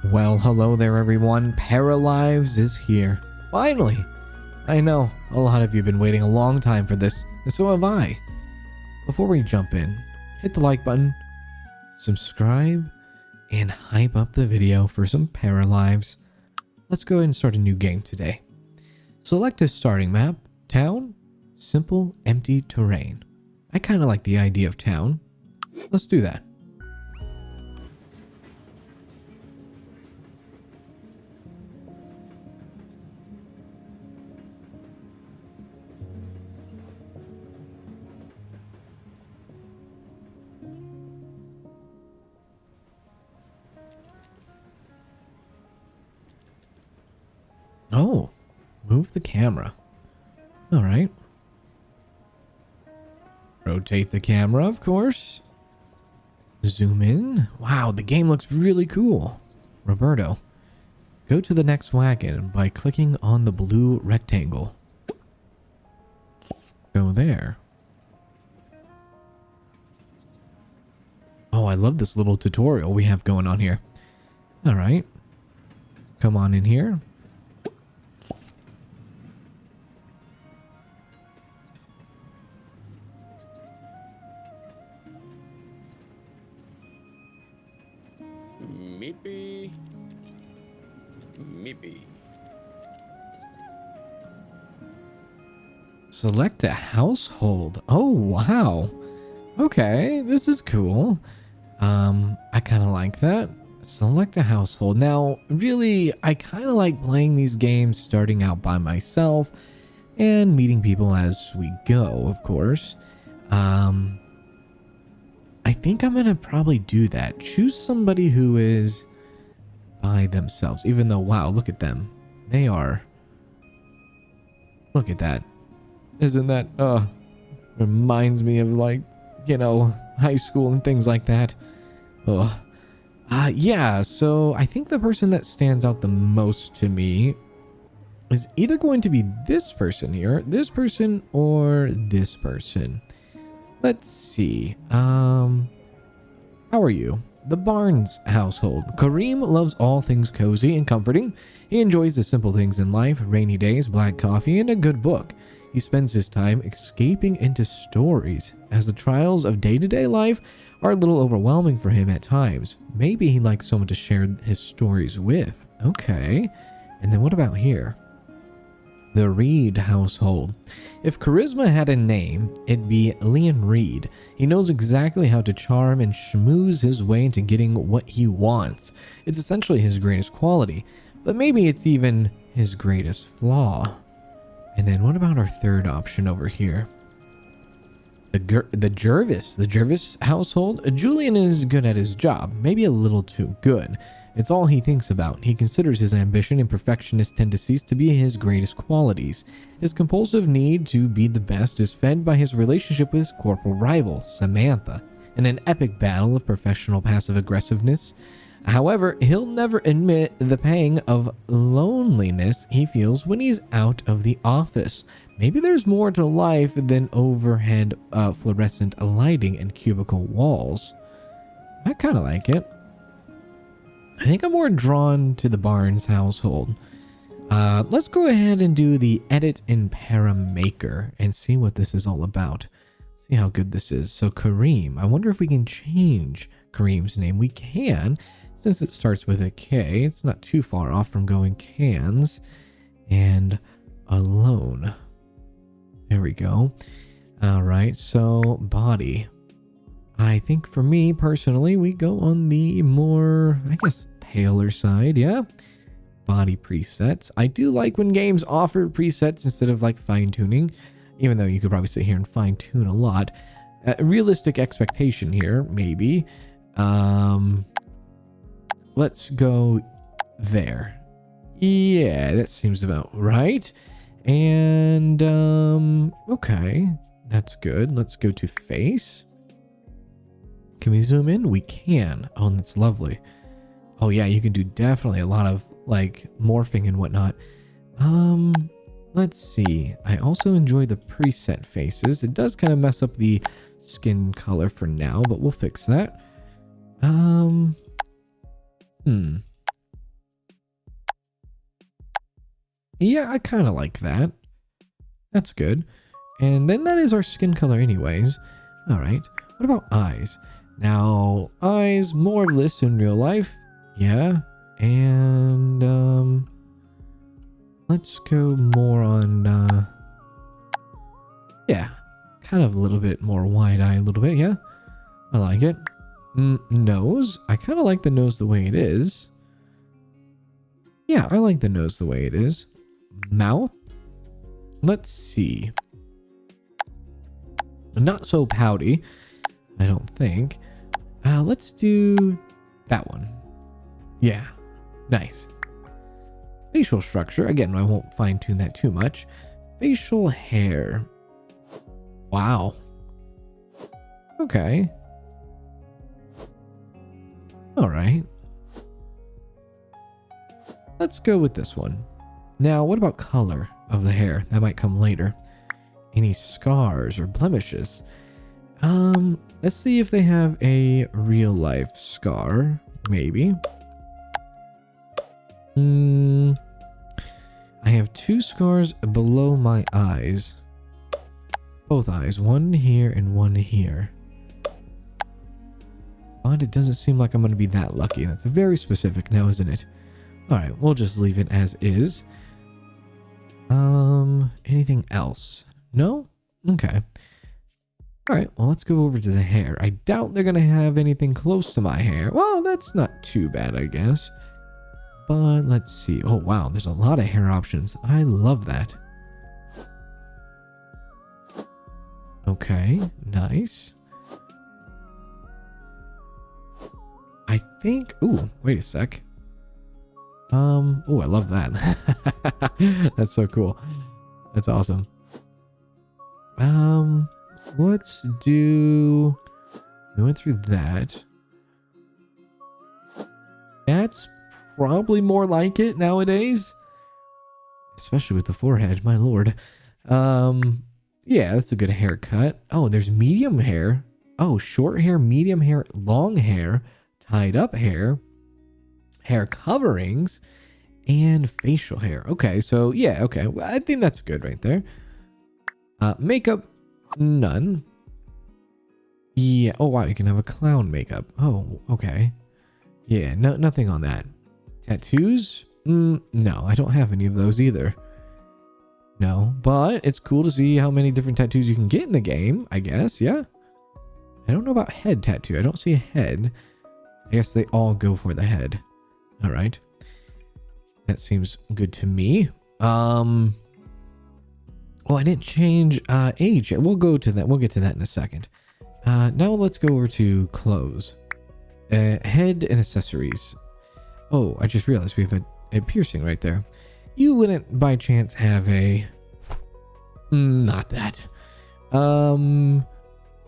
Well, hello there everyone. Paralives is here. Finally! I know, a lot of you have been waiting a long time for this, and so have I. Before we jump in, hit the like button, subscribe, and hype up the video for some Paralives. Let's go ahead and start a new game today. Select a starting map, town, simple, empty terrain. I kind of like the idea of town. Let's do that. Oh, move the camera. All right. Rotate the camera, of course. Zoom in. Wow, the game looks really cool. Roberto, go to the next wagon by clicking on the blue rectangle. Go there. Oh, I love this little tutorial we have going on here. All right. Come on in here. Meepy. Select a household. Oh, wow. Okay, this is cool. I kind of like that. Select a household. Now, really, I kind of like playing these games starting out by myself and meeting people as we go, of course. I think I'm going to probably do that. Choose somebody who is by themselves, even though, wow, look at them. They are. Look at that. Isn't that, reminds me of, like, you know, high school and things like that. Yeah, so I think the person that stands out the most to me is either going to be this person here, this person, or this person. Let's see. How are you? The Barnes household. Kareem loves all things cozy and comforting. He enjoys the simple things in life, rainy days, black coffee, and a good book. He spends his time escaping into stories, as the trials of day-to-day life are a little overwhelming for him at times. Maybe he likes someone to share his stories with. Okay. And then what about here? The Reed household. If charisma had a name, it'd be Leon Reed. He knows exactly how to charm and schmooze his way into getting what he wants. It's essentially his greatest quality, but maybe it's even his greatest flaw. And then what about our third option over here? The Jervis household. Julian is good at his job, maybe a little too good. It's all he thinks about. He considers his ambition and perfectionist tendencies to be his greatest qualities. His compulsive need to be the best is fed by his relationship with his corporal rival, Samantha, in an epic battle of professional passive aggressiveness. However, he'll never admit the pang of loneliness he feels when he's out of the office. Maybe there's more to life than overhead fluorescent lighting and cubicle walls. I kind of like it. I think I'm more drawn to the Barnes household. Let's go ahead and do the edit in Paramaker and see what this is all about. See how good this is. So Kareem, I wonder if we can change Kareem's name. We can, since it starts with a K. It's not too far off from going Kanz and alone. There we go. All right, so body. I think for me personally, we go on the more, I guess, paler side. Yeah. Body presets. I do like when games offer presets instead of like fine tuning, even though you could probably sit here and fine tune a lot. Realistic expectation here, maybe. Let's go there. Yeah, that seems about right. And, okay, that's good. Let's go to face. Can we zoom in? We can. Oh, that's lovely. Oh yeah, you can do definitely a lot of like morphing and whatnot. Let's see. I also enjoy the preset faces. It does kind of mess up the skin color for now, but we'll fix that. Yeah, I kind of like that. That's good. And then that is our skin color anyways. All right. What about eyes? Now, eyes, more or less in real life. Yeah. And, let's go more on, yeah, kind of a little bit more wide eye, a little bit. Yeah. I like it. Nose. I kind of like the nose the way it is. Yeah, I like the nose the way it is. Mouth. Let's see. Not so pouty, I don't think. Let's do that one. Yeah, nice. Facial structure. Again, I won't fine tune that too much. Facial hair. Wow. Okay. All right. Let's go with this one. Now, what about color of the hair? That might come later. Any scars or blemishes? Let's see if they have a real life scar. Maybe. I have 2 scars below my eyes. Both eyes. One here and one here. But it doesn't seem like I'm going to be that lucky. That's very specific now, isn't it? Alright, we'll just leave it as is. Anything else? No? Okay. Alright, well, let's go over to the hair. I doubt they're going to have anything close to my hair. Well, that's not too bad, I guess. But let's see. Oh, wow, there's a lot of hair options. I love that. Okay, nice. I think... Ooh, wait a sec. Oh, I love that. That's so cool. That's awesome. Let's do... We went through that. That's probably more like it nowadays. Especially with the forehead, my lord. Yeah, that's a good haircut. Oh, there's medium hair. Oh, short hair, medium hair, long hair, tied up hair, hair coverings, and facial hair. Okay, so yeah, okay. Well, I think that's good right there. Makeup, none. Yeah. Oh, wow, you can have a clown makeup. Oh, okay. Yeah, no, nothing on that. Tattoos? No, I don't have any of those either. No, but it's cool to see how many different tattoos you can get in the game, I guess, yeah? I don't know about head tattoo. I don't see a head. I guess they all go for the head. All right. That seems good to me. Well, I didn't change age yet. We'll go to that. We'll get to that in a second. Now let's go over to clothes. Head and accessories. Oh, I just realized we have a piercing right there. You wouldn't by chance have a... not that.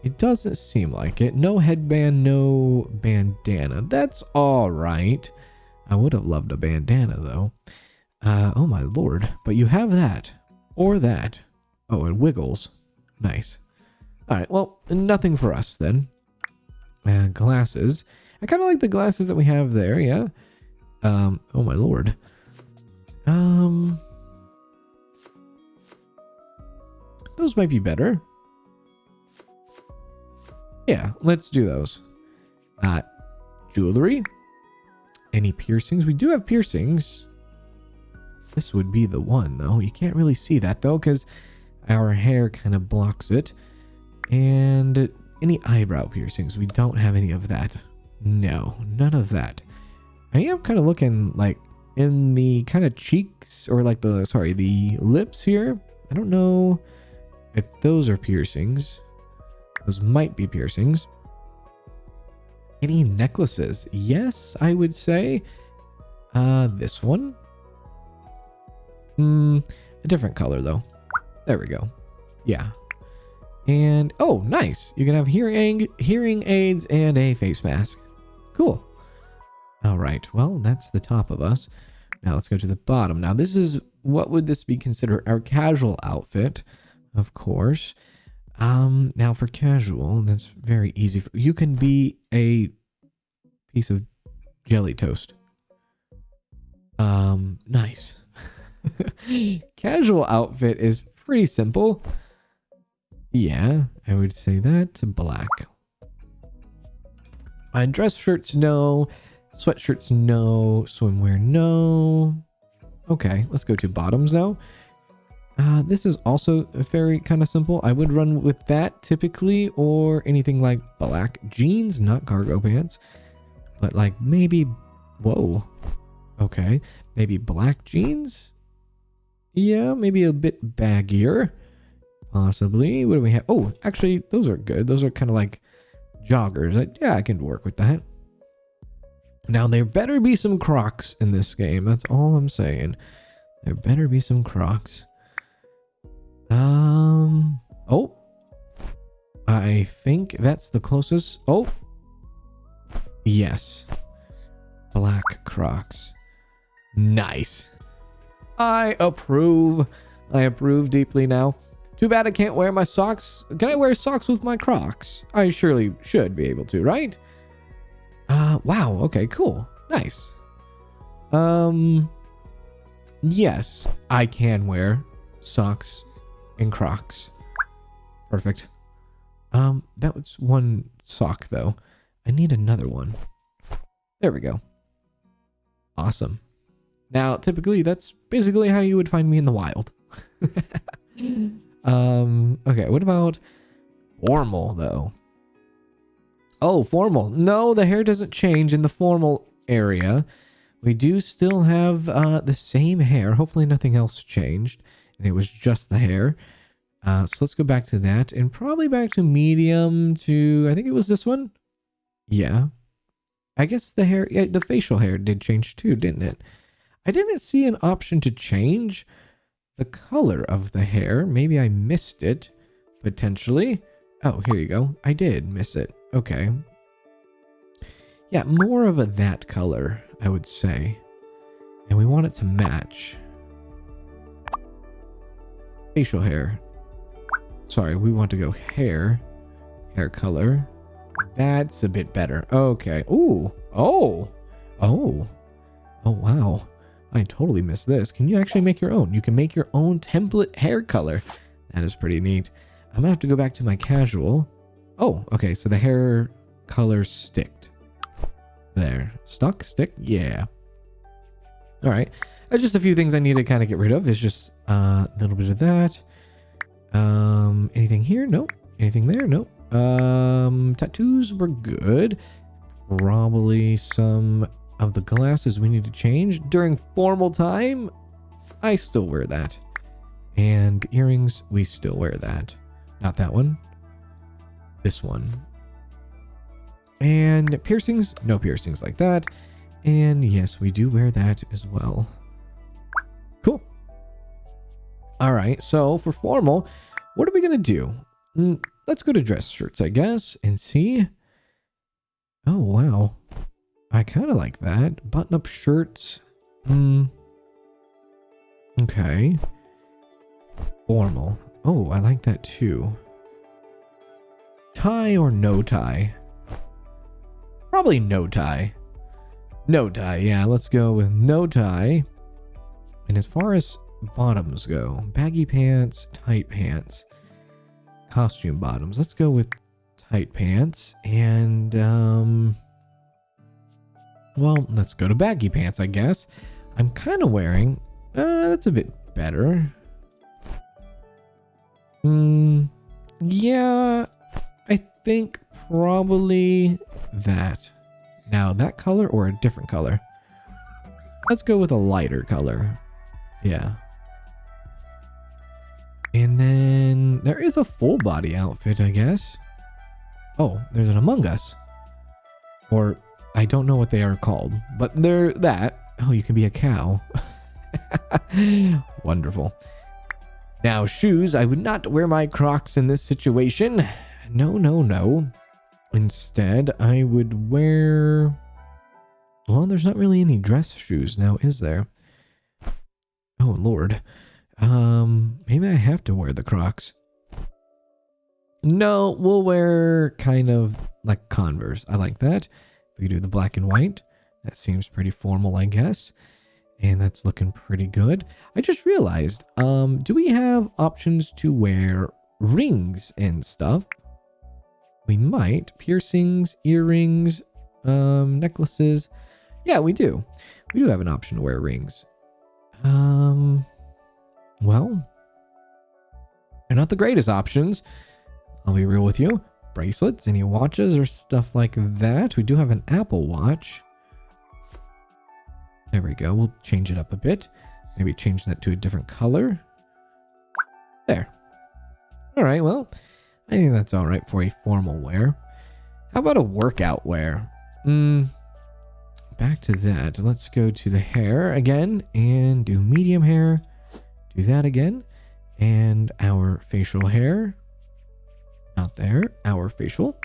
It doesn't seem like it. No headband, no bandana. That's all right. I would have loved a bandana, though. Oh, my lord. But you have that. Or that. Oh, it wiggles. Nice. All right, well, nothing for us, then. Glasses. I kind of like the glasses that we have there, yeah. Oh, my lord. Those might be better. Yeah, let's do those. Jewelry. Any piercings? We do have piercings. This would be the one, though. You can't really see that, though, because our hair kind of blocks it. And any eyebrow piercings? We don't have any of that. No, none of that. I am kind of looking like in the kind of cheeks or like the lips here. I don't know if those are piercings. Those might be piercings. Any necklaces? Yes, I would say. This one. A different color though. There we go. Yeah. And oh, nice. You can have hearing aids and a face mask. Cool. All right. Well, that's the top of us. Now let's go to the bottom. Now this is, what would this be considered? Our casual outfit, of course. Now for casual, that's very easy. You can be a piece of jelly toast. Nice. Casual outfit is pretty simple. Yeah, I would say that to black. Dress shirts, no. Sweatshirts, no. Swimwear, no. Okay, let's go to bottoms now. This is also very kind of simple. I would run with that typically, or anything like black jeans, not cargo pants, but like maybe, whoa, okay, maybe black jeans. Yeah, maybe a bit baggier, possibly. What do we have? Oh, actually, those are good. Those are kind of like joggers. Yeah, I can work with that. Now, there better be some Crocs in this game. That's all I'm saying. There better be some Crocs. Oh, I think that's the closest. Oh, yes. Black Crocs. Nice. I approve. I approve deeply now. Too bad I can't wear my socks. Can I wear socks with my Crocs? I surely should be able to, right? Wow. Okay, cool. Nice. Yes, I can wear socks and Crocs. Perfect. That was one sock though. I need another one. There we go. Awesome. Now, typically that's basically how you would find me in the wild. Okay, what about formal though? Oh, formal. No, the hair doesn't change in the formal area. We do still have the same hair. Hopefully nothing else changed. And it was just the hair. So let's go back to that. And probably back to medium to, I think it was this one. Yeah. I guess the hair, yeah, the facial hair did change too, didn't it? I didn't see an option to change the color of the hair. Maybe I missed it, potentially. Oh, here you go. I did miss it. Okay. Yeah, more of a that color, I would say. And we want it to match. Facial hair. Sorry, we want to go hair. Hair color. That's a bit better. Okay. Ooh. Oh. Oh. Oh, wow. I totally missed this. Can you actually make your own? You can make your own template hair color. That is pretty neat. I'm gonna have to go back to my casual. Oh, okay. So the hair color sticked. There. Stuck? Stick? Yeah. All right. Just a few things I need to kind of get rid of. It's just a little bit of that. Anything here? Nope. Anything there? Nope. Tattoos were good. Probably some of the glasses we need to change. During formal time, I still wear that. And earrings, we still wear that. Not that one. This one. And piercings, no piercings like that. And yes, we do wear that as well. Cool. All right, so for formal, what are we going to do? Let's go to dress shirts, I guess, and see. Oh, wow. I kind of like that. Button-up shirts. Okay. Formal. Oh, I like that too. Tie or no tie? Probably no tie. No tie, yeah. Let's go with no tie. And as far as bottoms go, baggy pants, tight pants, costume bottoms. Let's go with tight pants. And, well, let's go to baggy pants, I guess. I'm kind of wearing, that's a bit better. Yeah, I think probably that. Now, that color or a different color? Let's go with a lighter color. Yeah. And then there is a full body outfit, I guess. Oh, there's an Among Us. Or I don't know what they are called, but they're that. Oh, you can be a cow. Wonderful. Now, shoes. I would not wear my Crocs in this situation. No, no, no. Instead, I would wear... Well, there's not really any dress shoes now, is there? Oh, Lord. Maybe I have to wear the Crocs. No, we'll wear kind of like Converse. I like that. We do the black and white. That seems pretty formal, I guess. And that's looking pretty good. I just realized, do we have options to wear rings and stuff? We might. Piercings, earrings, necklaces. Yeah, we do. We do have an option to wear rings. Well, they're not the greatest options. I'll be real with you. Bracelets, any watches or stuff like that. We do have an Apple Watch. There we go. We'll change it up a bit. Maybe change that to a different color. There. All right, well, I think that's all right for a formal wear. How about a workout wear? Back to that. Let's go to the hair again and do medium hair. Do that again. And our facial hair. Not there. Our facial.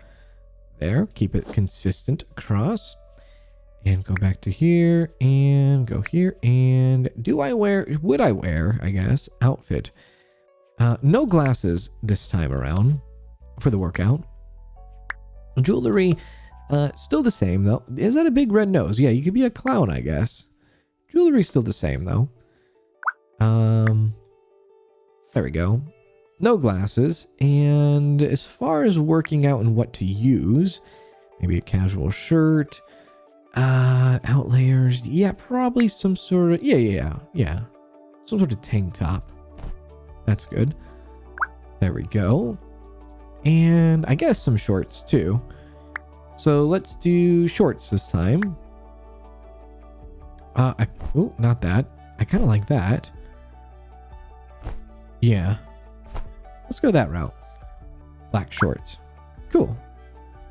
There. Keep it consistent across. And go back to here and go here. And would I wear, I guess, outfit. No glasses this time around for the workout. Jewelry, still the same though. Is that a big red nose? Yeah, you could be a clown, I guess. Jewelry's still the same though. There we go. No glasses. And as far as working out and what to use, maybe a casual shirt. Out layers. Yeah, probably some sort of... Yeah. Some sort of tank top. That's good. There we go. And I guess some shorts too. So let's do shorts this time. Not that. I kind of like that. Yeah. Let's go that route. Black shorts. Cool.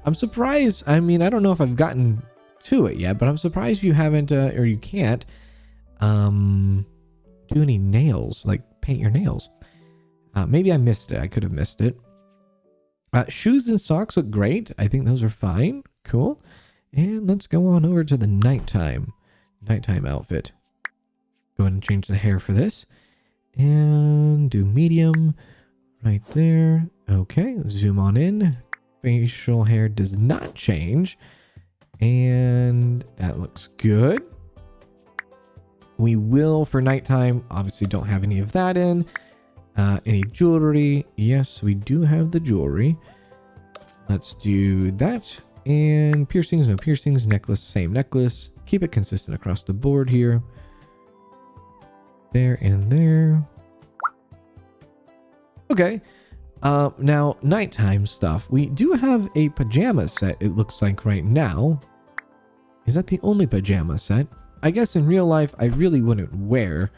I'm surprised. I mean, I don't know if I've gotten to it yet, but I'm surprised you haven't or you can't do any nails, like paint your nails. Maybe I missed it. I could have missed it. Shoes and socks look great. I think those are fine. Cool. And let's go on over to the nighttime outfit. Go ahead and change the hair for this and do medium right there. Okay, zoom on in. Facial hair does not change. And that looks good. We will, for nighttime, obviously don't have any of that in. Any jewelry? Yes, we do have the jewelry. Let's do that. And piercings, no piercings. Necklace, same necklace. Keep it consistent across the board here. There and there. Okay. Now, nighttime stuff. We do have a pajama set, it looks like right now. Is that the only pajama set? I guess in real life, I really wouldn't wear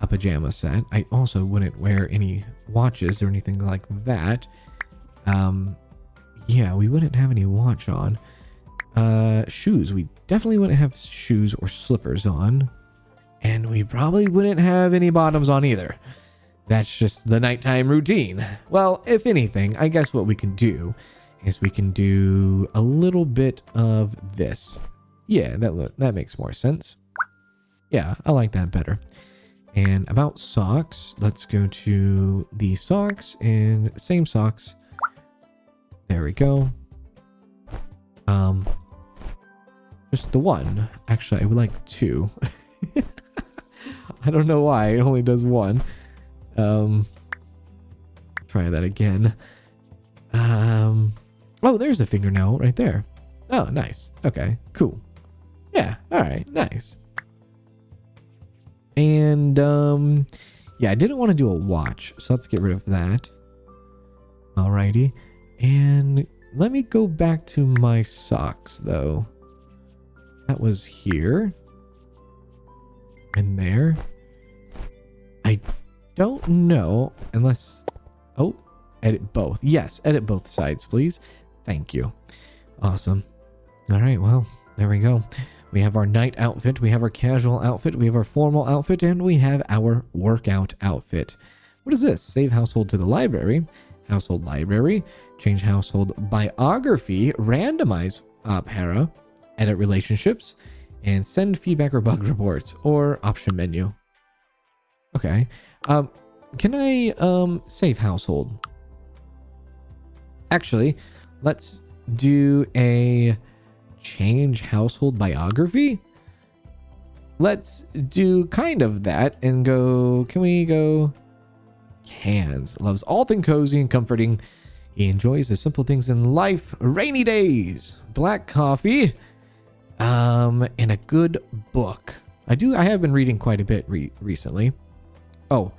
a pajama set. I also wouldn't wear any watches or anything like that. Yeah, we wouldn't have any watch on. Shoes. We definitely wouldn't have shoes or slippers on. And we probably wouldn't have any bottoms on either. That's just the nighttime routine. Well, if anything, I guess what we can do is we can do a little bit of this. Yeah, that makes more sense. Yeah, I like that better. And about socks, let's go to the socks and same socks. There we go. Just the one. Actually, I would like two. I don't know why it only does one. Try that again. Oh, there's a fingernail right there. Oh, nice. Okay, cool. Yeah, all right, nice. And yeah, I didn't want to do a watch, so let's get rid of that. Alrighty. And let me go back to my socks though. That was here. And there. I don't know unless... Oh, edit both. Yes, edit both sides, please. Thank you. Awesome. All right, well, there we go. We have our night outfit, we have our casual outfit, we have our formal outfit, and we have our workout outfit. What is this? Save household to the library. Household library. Change household biography. Randomize para. Edit relationships. And send feedback or bug reports. Or option menu. Okay. Can I save household? Actually, let's do a change household biography. let's do kind of that and go. Can we go? Kanz loves all things cozy and comforting. He enjoys the simple things in life. Rainy days, black coffee, and a good book. I have been reading quite a bit recently. Oh,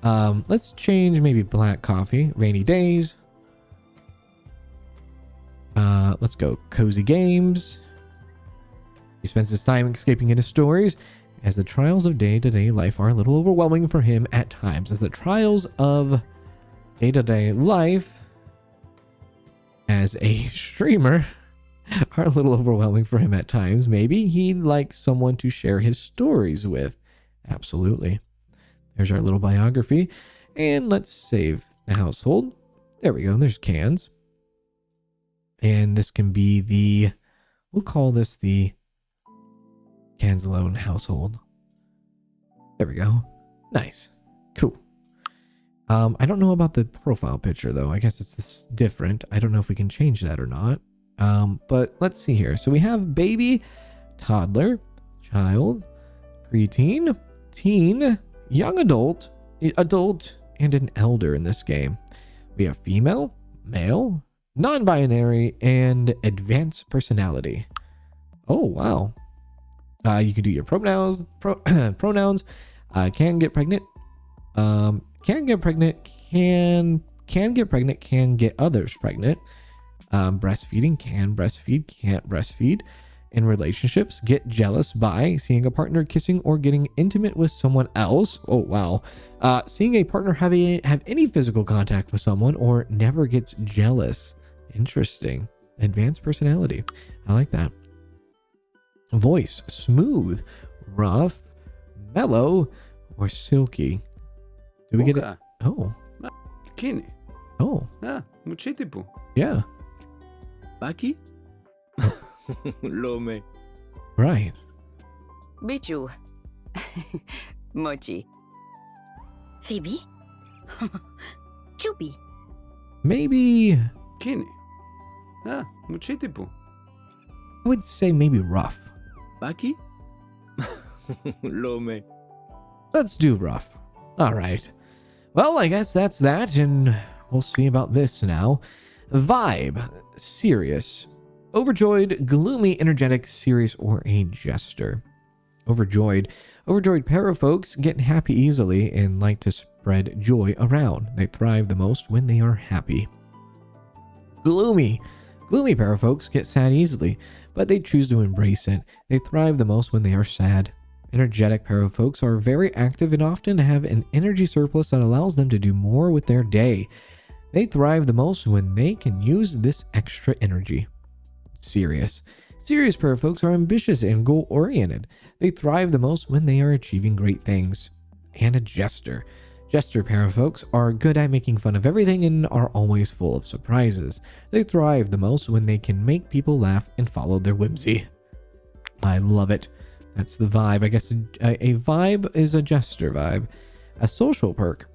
let's change maybe black coffee, rainy days. Let's go cozy games. He spends his time escaping into stories as the trials of day-to-day life are a little overwhelming for him at times. As the trials of day-to-day life as a streamer are a little overwhelming for him at times. Maybe he'd like someone to share his stories with. Absolutely. There's our little biography. And let's save the household. There we go. There's Kanz. And this can be we'll call this the Kanzalone household. There we go. Nice. Cool. I don't know about the profile picture though. I guess it's different. I don't know if we can change that or not. But let's see here. So we have baby, toddler, child, preteen, teen, young adult, and an elder in this game. We have female, male, non-binary, and advanced personality. Oh, wow. You can do your pronouns, pronouns, can get pregnant, can get pregnant, can get others pregnant, breastfeeding, can breastfeed, can't breastfeed, in relationships, get jealous by seeing a partner kissing or getting intimate with someone else. Oh, wow. Seeing a partner have any physical contact with someone or never gets jealous. Interesting. Advanced personality. I like that. Voice, smooth, rough, mellow, or silky. Do we get it? Oh. Kine. Oh. Muchitipu. Yeah. Baki? Lome. Right. Bichu. Mochi. Phoebe? Chubby. Maybe, Kine. Muchitipu. I would say maybe rough. Baki? Lome. Let's do rough. All right. Well, I guess that's that, and we'll see about this now. Vibe, serious, overjoyed, gloomy, energetic, serious, or a jester. Overjoyed para folks get happy easily and like to spread joy around. They thrive the most when they are happy. Gloomy para folks get sad easily, but they choose to embrace it. They thrive the most when they are sad. Energetic para folks are very active and often have an energy surplus that allows them to do more with their day. They thrive the most when they can use this extra energy. Serious para folks are ambitious and goal-oriented. They thrive the most when they are achieving great things. And a jester para folks are good at making fun of everything and are always full of surprises. They thrive the most when they can make people laugh and follow their whimsy. I love it. That's the vibe. I guess a vibe is a jester vibe. A social perk.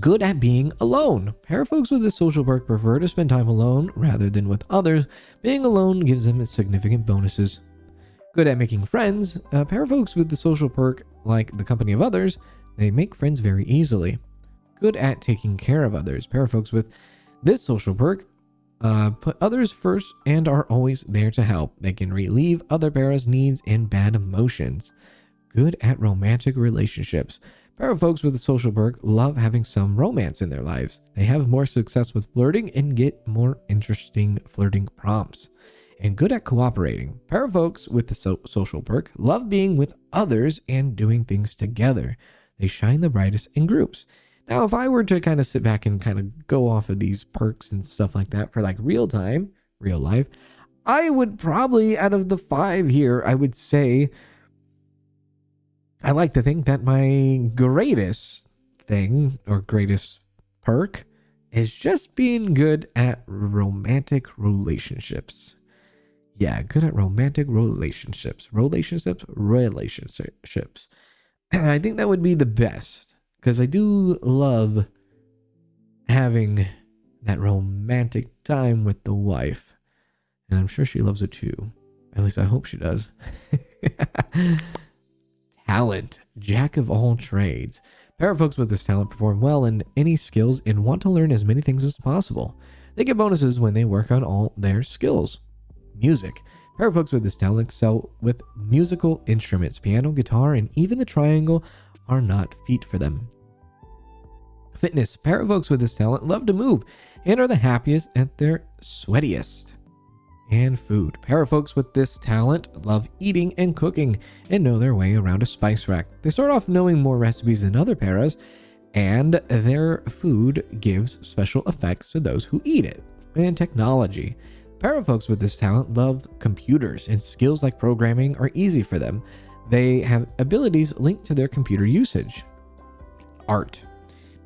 Good at being alone. Para folks with this social perk prefer to spend time alone rather than with others. Being alone gives them significant bonuses. Good at making friends. Para folks with the social perk like the company of others. They make friends very easily. Good at taking care of others. Para folks with this social perk put others first and are always there to help. They can relieve other paras' needs and bad emotions. Good at romantic relationships. Para folks with a social perk love having some romance in their lives. They have more success with flirting and get more interesting flirting prompts. And good at cooperating. Para folks with the social perk love being with others and doing things together. They shine the brightest in groups. Now, if I were to kind of sit back and kind of go off of these perks and stuff like that for like real life, I would probably, out of the 5 here, I would say I like to think that my greatest thing or greatest perk is just being good at romantic relationships. Yeah, good at romantic relationships. I think that would be the best because I do love having that romantic time with the wife. And I'm sure she loves it too. At least I hope she does. Talent. Jack of all trades. Para folks with this talent perform well in any skills and want to learn as many things as possible. They get bonuses when they work on all their skills. Music. Para folks with this talent excel with musical instruments. Piano, guitar, and even the triangle are not feat for them. Fitness. Para folks with this talent love to move and are the happiest at their sweatiest. And food. Para folks with this talent love eating and cooking and know their way around a spice rack. They start off knowing more recipes than other paras, and their food gives special effects to those who eat it. And technology. Para folks with this talent love computers, and skills like programming are easy for them. They have abilities linked to their computer usage. Art.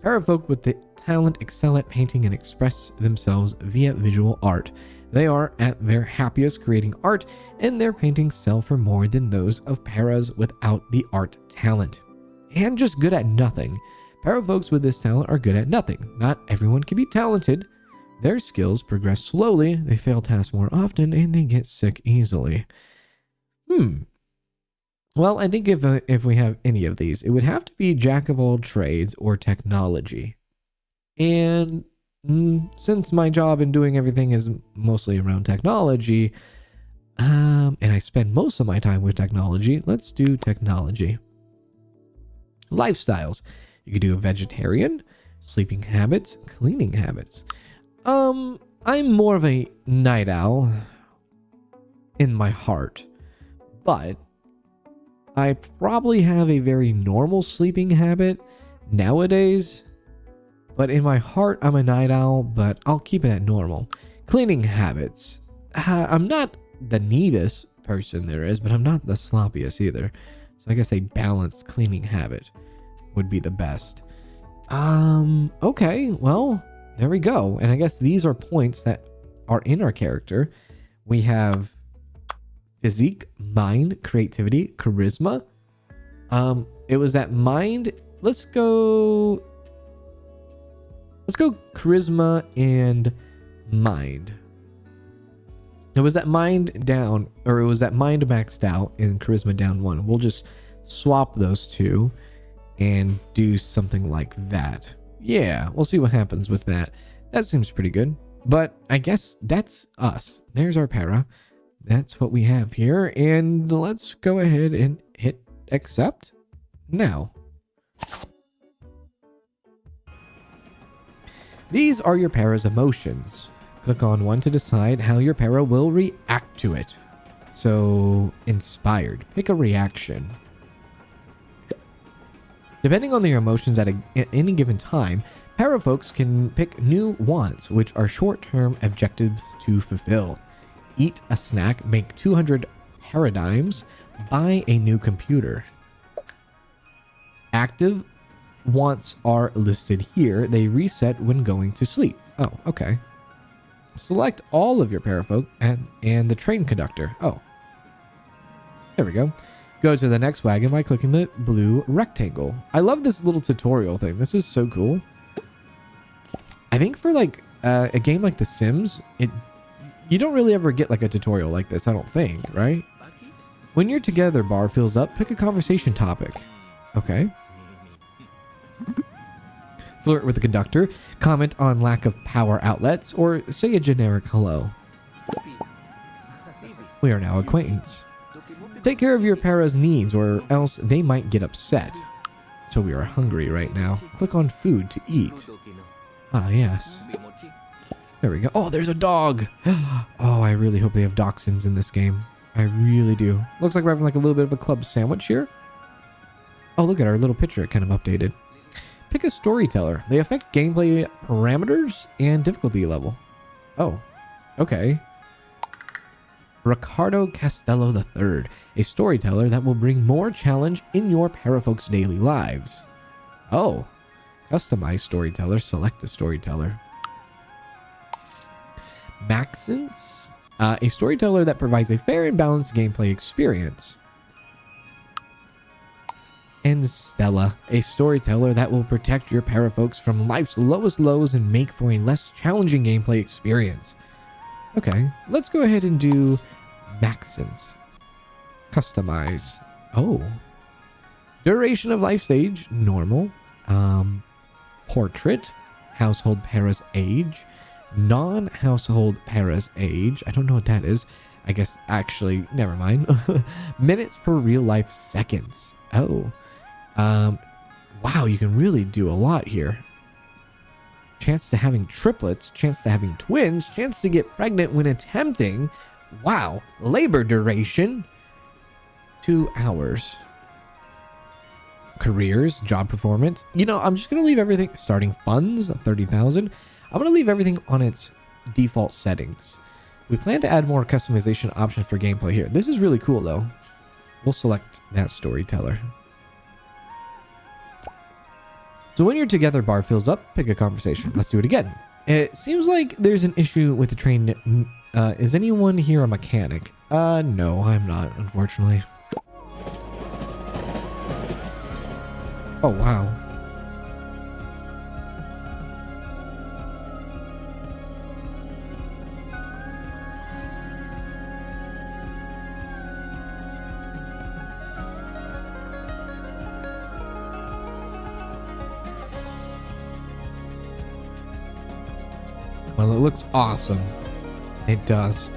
Para folk with the talent excel at painting and express themselves via visual art. They are at their happiest creating art, and their paintings sell for more than those of paras without the art talent. And just good at nothing. Para folks with this talent are good at nothing. Not everyone can be talented. Their skills progress slowly, they fail tasks more often, and they get sick easily. Well, I think if we have any of these, it would have to be Jack of all trades or technology. And since my job in doing everything is mostly around technology, and I spend most of my time with technology, let's do technology. Lifestyles. You could do a vegetarian, sleeping habits, cleaning habits. I'm more of a night owl in my heart, but I probably have a very normal sleeping habit nowadays. But in my heart, I'm a night owl, but I'll keep it at normal. Cleaning habits. I'm not the neatest person there is, but I'm not the sloppiest either. So I guess a balanced cleaning habit would be the best. Okay, well, there we go. And I guess these are points that are in our character. We have physique, mind, creativity, charisma. It was that mind. Let's go charisma and mind. It was that mind down, or it was that mind maxed out and charisma down 1. We'll just swap those two and do something like that. Yeah, we'll see what happens with that. That seems pretty good. But I guess that's us. There's our para. That's what we have here. And let's go ahead and hit accept now. These are your para's emotions. Click on one to decide how your para will react to it. So, inspired. Pick a reaction. Depending on their emotions at any given time, para folks can pick new wants, which are short-term objectives to fulfill. Eat a snack, make 200 paradigms, buy a new computer. Active wants are listed here. They reset when going to sleep. Oh, okay. Select all of your parafolk and the train conductor. Oh, there we go. Go to the next wagon by clicking the blue rectangle. I love this little tutorial thing. This is so cool. I think for like a game like The Sims, you don't really ever get like a tutorial like this, I don't think, right? When your together bar fills up, pick a conversation topic. Okay. Flirt with the conductor, comment on lack of power outlets, or say a generic hello. We are now acquaintance. Take care of your para's needs, or else they might get upset. So we are hungry right now. Click on food to eat. Ah, yes. There we go. Oh, there's a dog. Oh, I really hope they have dachshunds in this game. I really do. Looks like we're having like a little bit of a club sandwich here. Oh, look at our little picture. It kind of updated. Pick a storyteller. They affect gameplay parameters and difficulty level. Oh, okay. Ricardo Castello III, a storyteller that will bring more challenge in your parafolk's daily lives. Oh, customize storyteller. Select the storyteller. Maxence, a storyteller that provides a fair and balanced gameplay experience. And Stella, a storyteller that will protect your parafolks from life's lowest lows and make for a less challenging gameplay experience. Okay, let's go ahead and do Maxence. Customize. Oh. Duration of life stage, normal. Portrait. Household para's age. Non-household para's age. I don't know what that is. I guess actually, never mind. Minutes per real life seconds. Oh. Wow, you can really do a lot here. Chance to having triplets, chance to having twins, chance to get pregnant when attempting. Wow. Labor duration, 2 hours. Careers, job performance. You know, I'm just going to leave everything. Starting funds, 30,000. I'm going to leave everything on its default settings. We plan to add more customization options for gameplay here. This is really cool, though. We'll select that storyteller. So when your together bar fills up, pick a conversation. Let's do it again. It seems like there's an issue with the train. Is anyone here a mechanic? No, I'm not, unfortunately. Oh, wow. Well, it looks awesome. It does.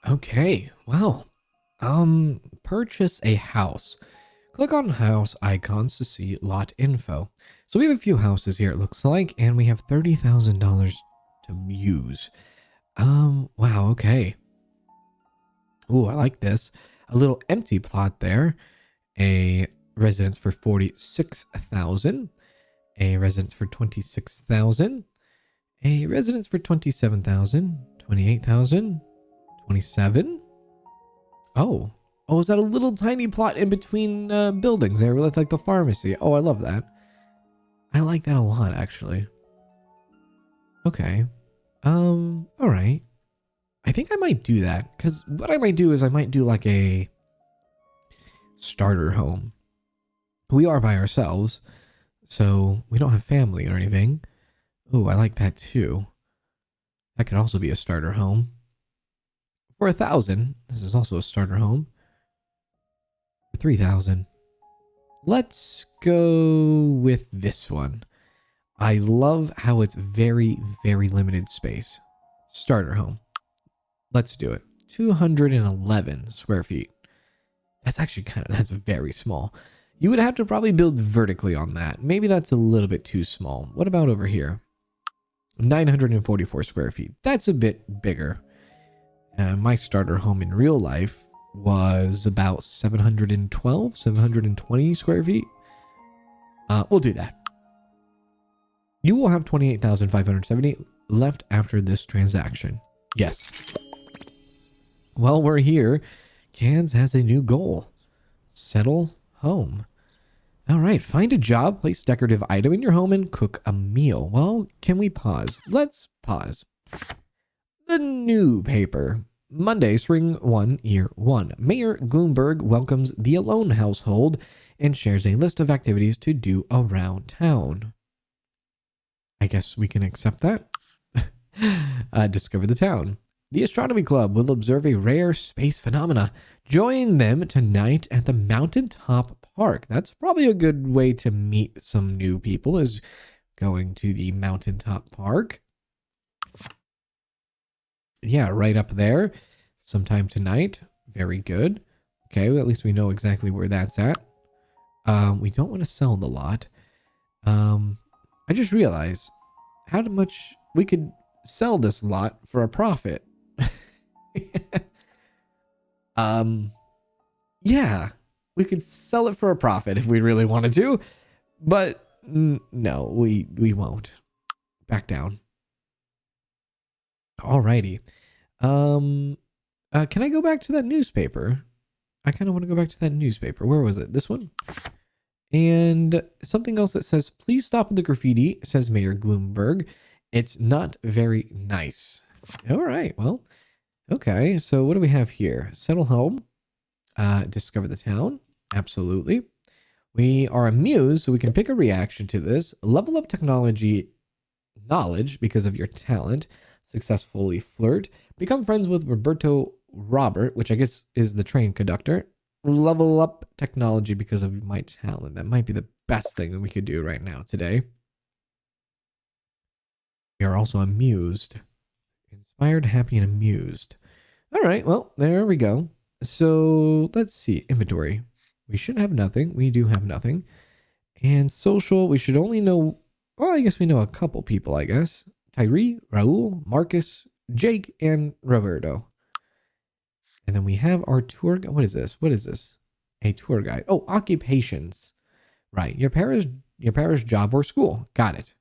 Okay, well, purchase a house. Click on house icons to see lot info. So we have a few houses here, it looks like, and we have $30,000 to use. Wow, okay. Ooh, I like this. A little empty plot there. A residence for 46,000. A residence for 26,000. A residence for 27,000. 28,000. 27. Oh, is that a little tiny plot in between buildings there with like the pharmacy? Oh, I love that. I like that a lot, actually. Okay. All right. I think I might do that, because what I might do is I might do like a starter home. We are by ourselves, so we don't have family or anything. Oh, I like that too. That could also be a starter home. For 1,000, this is also a starter home. For 3,000. Let's go with this one. I love how it's very, very limited space. Starter home. Let's do it. 211 square feet. That's actually that's very small. You would have to probably build vertically on that. Maybe that's a little bit too small. What about over here? 944 square feet. That's a bit bigger. My starter home in real life was about 720 square feet. We'll do that. You will have 28,570 left after this transaction. Yes. Well, we're here. KozyKanz has a new goal. Settle home. All right, find a job, place decorative item in your home, and cook a meal. Well, can we pause? Let's pause. The new paper. Monday, Spring 1, Year 1. Mayor Gloomberg welcomes the alone household and shares a list of activities to do around town. I guess we can accept that. Discover the town. The Astronomy Club will observe a rare space phenomena. Join them tonight at the Mountaintop Park. That's probably a good way to meet some new people, is going to the Mountaintop Park. Yeah, right up there. Sometime tonight. Very good. Okay, well, at least we know exactly where that's at. We don't want to sell the lot. I just realized how much we could sell this lot for a profit. Yeah, we could sell it for a profit if we really wanted to, but no, we won't. Back down. Alrighty. Can I go back to that newspaper? I kind of want to go back to that newspaper. Where was it? This one? And something else that says, please stop the graffiti, says Mayor Gloomberg. It's not very nice. All right, well, okay. So what do we have here? Settle home. Discover the town. Absolutely. We are amused, so we can pick a reaction to this. Level up technology knowledge because of your talent. Successfully flirt. Become friends with Roberto Robert, which I guess is the train conductor. Level up technology because of my talent. That might be the best thing that we could do right now today. We are also amused. Inspired, happy, and amused. All right, well, there we go. So let's see. Inventory. We should have nothing. We do have nothing. And social, we should only know, well, I guess we know a couple people, I guess. Tyree, Raul, Marcus, Jake, and Roberto. And then we have our tour guide. What is this? What is this? A tour guide. Oh, occupations. Right. Your parish job or school. Got it.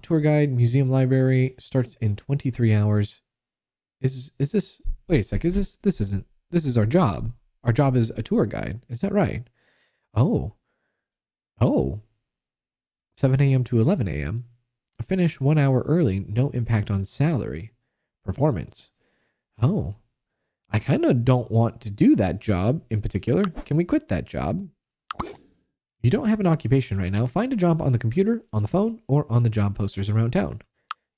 Tour guide, museum library starts in 23 hours. Is this, wait a sec. This is our job. Our job is a tour guide. Is that right? Oh. 7 a.m. to 11 a.m. Finish 1 hour early. No impact on salary. Performance. Oh. I kind of don't want to do that job in particular. Can we quit that job? You don't have an occupation right now. Find a job on the computer, on the phone, or on the job posters around town.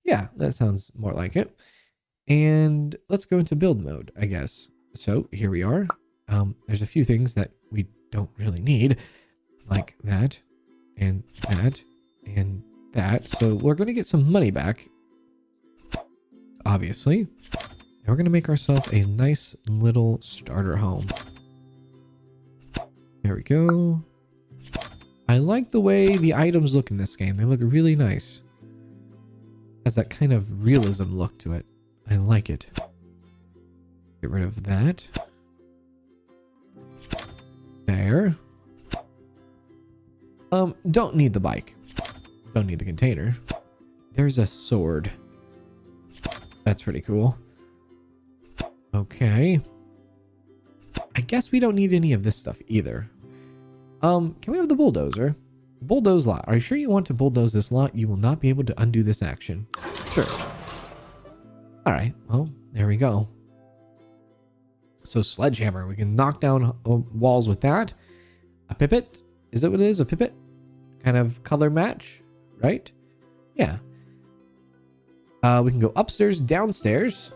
Yeah, that sounds more like it. And let's go into build mode, I guess. So here we are. There's a few things that we don't really need, like that, and that, and that. So we're going to get some money back, obviously. And we're going to make ourselves a nice little starter home. There we go. I like the way the items look in this game. They look really nice. Has that kind of realism look to it. I like it. Get rid of that. There. Don't need the bike. Don't need the container. There's a sword. That's pretty cool. Okay. I guess we don't need any of this stuff either. Can we have the bulldozer? Bulldoze lot. Are you sure you want to bulldoze this lot? You will not be able to undo this action. Sure. All right. Well, there we go. So sledgehammer. We can knock down walls with that. A pipet. Is that what it is? A pipet? Kind of color match, right? Yeah. We can go upstairs, downstairs.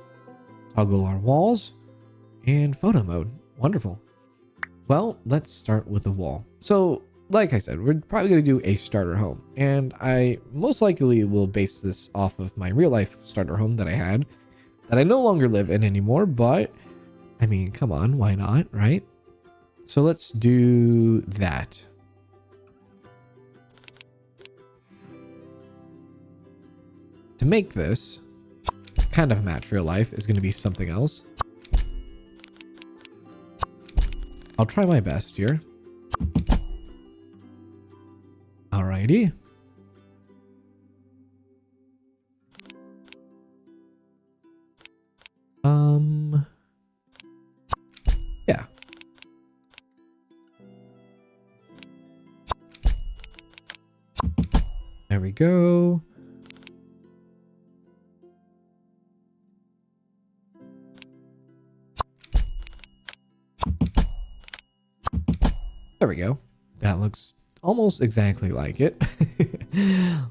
Toggle our walls. And photo mode. Wonderful. Well, let's start with the wall. So, like I said, we're probably going to do a starter home. And I most likely will base this off of my real life starter home that I had. That I no longer live in anymore, but I mean, come on, why not, right? So let's do that. To make this kind of match real life is going to be something else. I'll try my best here. Alrighty. Yeah. There we go. There we go. That looks almost exactly like it.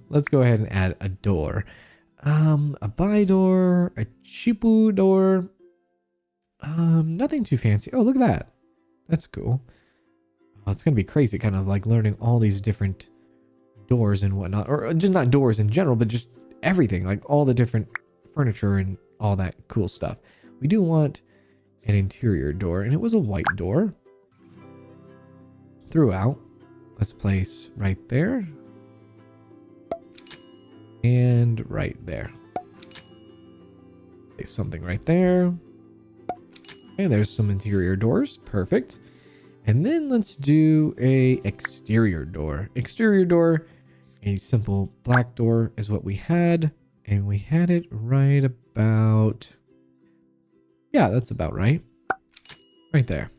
Let's go ahead and add a door. A by door, a chipu door. Nothing too fancy. Oh, look at that. That's cool. Oh, it's gonna be crazy, kind of like learning all these different doors and whatnot, or just not doors in general, but just everything, like all the different furniture and all that cool stuff. We do want an interior door, and it was a white door. Throughout. Let's place right there. And right there. Place something right there. Okay, there's some interior doors. Perfect. And then let's do a exterior door. Exterior door, a simple black door is what we had. And we had it right about... Yeah, that's about right. Right there.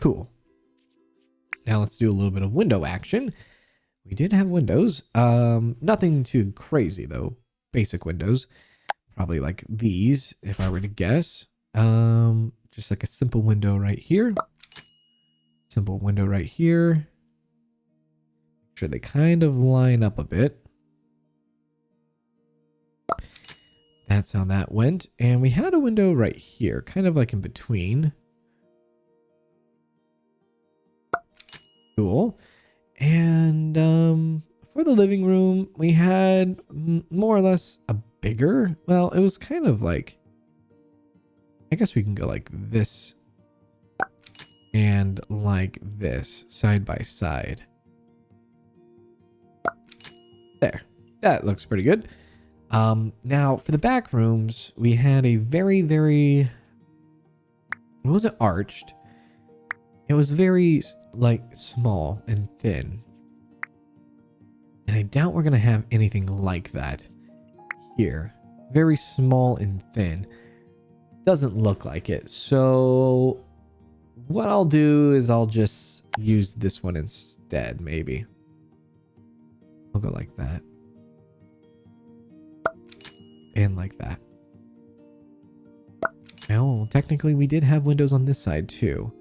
Cool. Now let's do a little bit of window action. We did have windows. Nothing too crazy though. Basic windows. Probably like these, if I were to guess. Just like a simple window right here. Simple window right here. Make sure they kind of line up a bit. That's how that went. And we had a window right here, kind of like in between. Cool. And for the living room, we had more or less a bigger, well, it was kind of like, I guess we can go like this and like this side by side. There. That looks pretty good. Now for the back rooms, we had a very, it wasn't arched. It was very like small and thin. And I doubt we're going to have anything like that here. Very small and thin. Doesn't look like it. So what I'll do is I'll just use this one instead, maybe. I'll go like that. And like that. Now, technically we did have windows on this side too.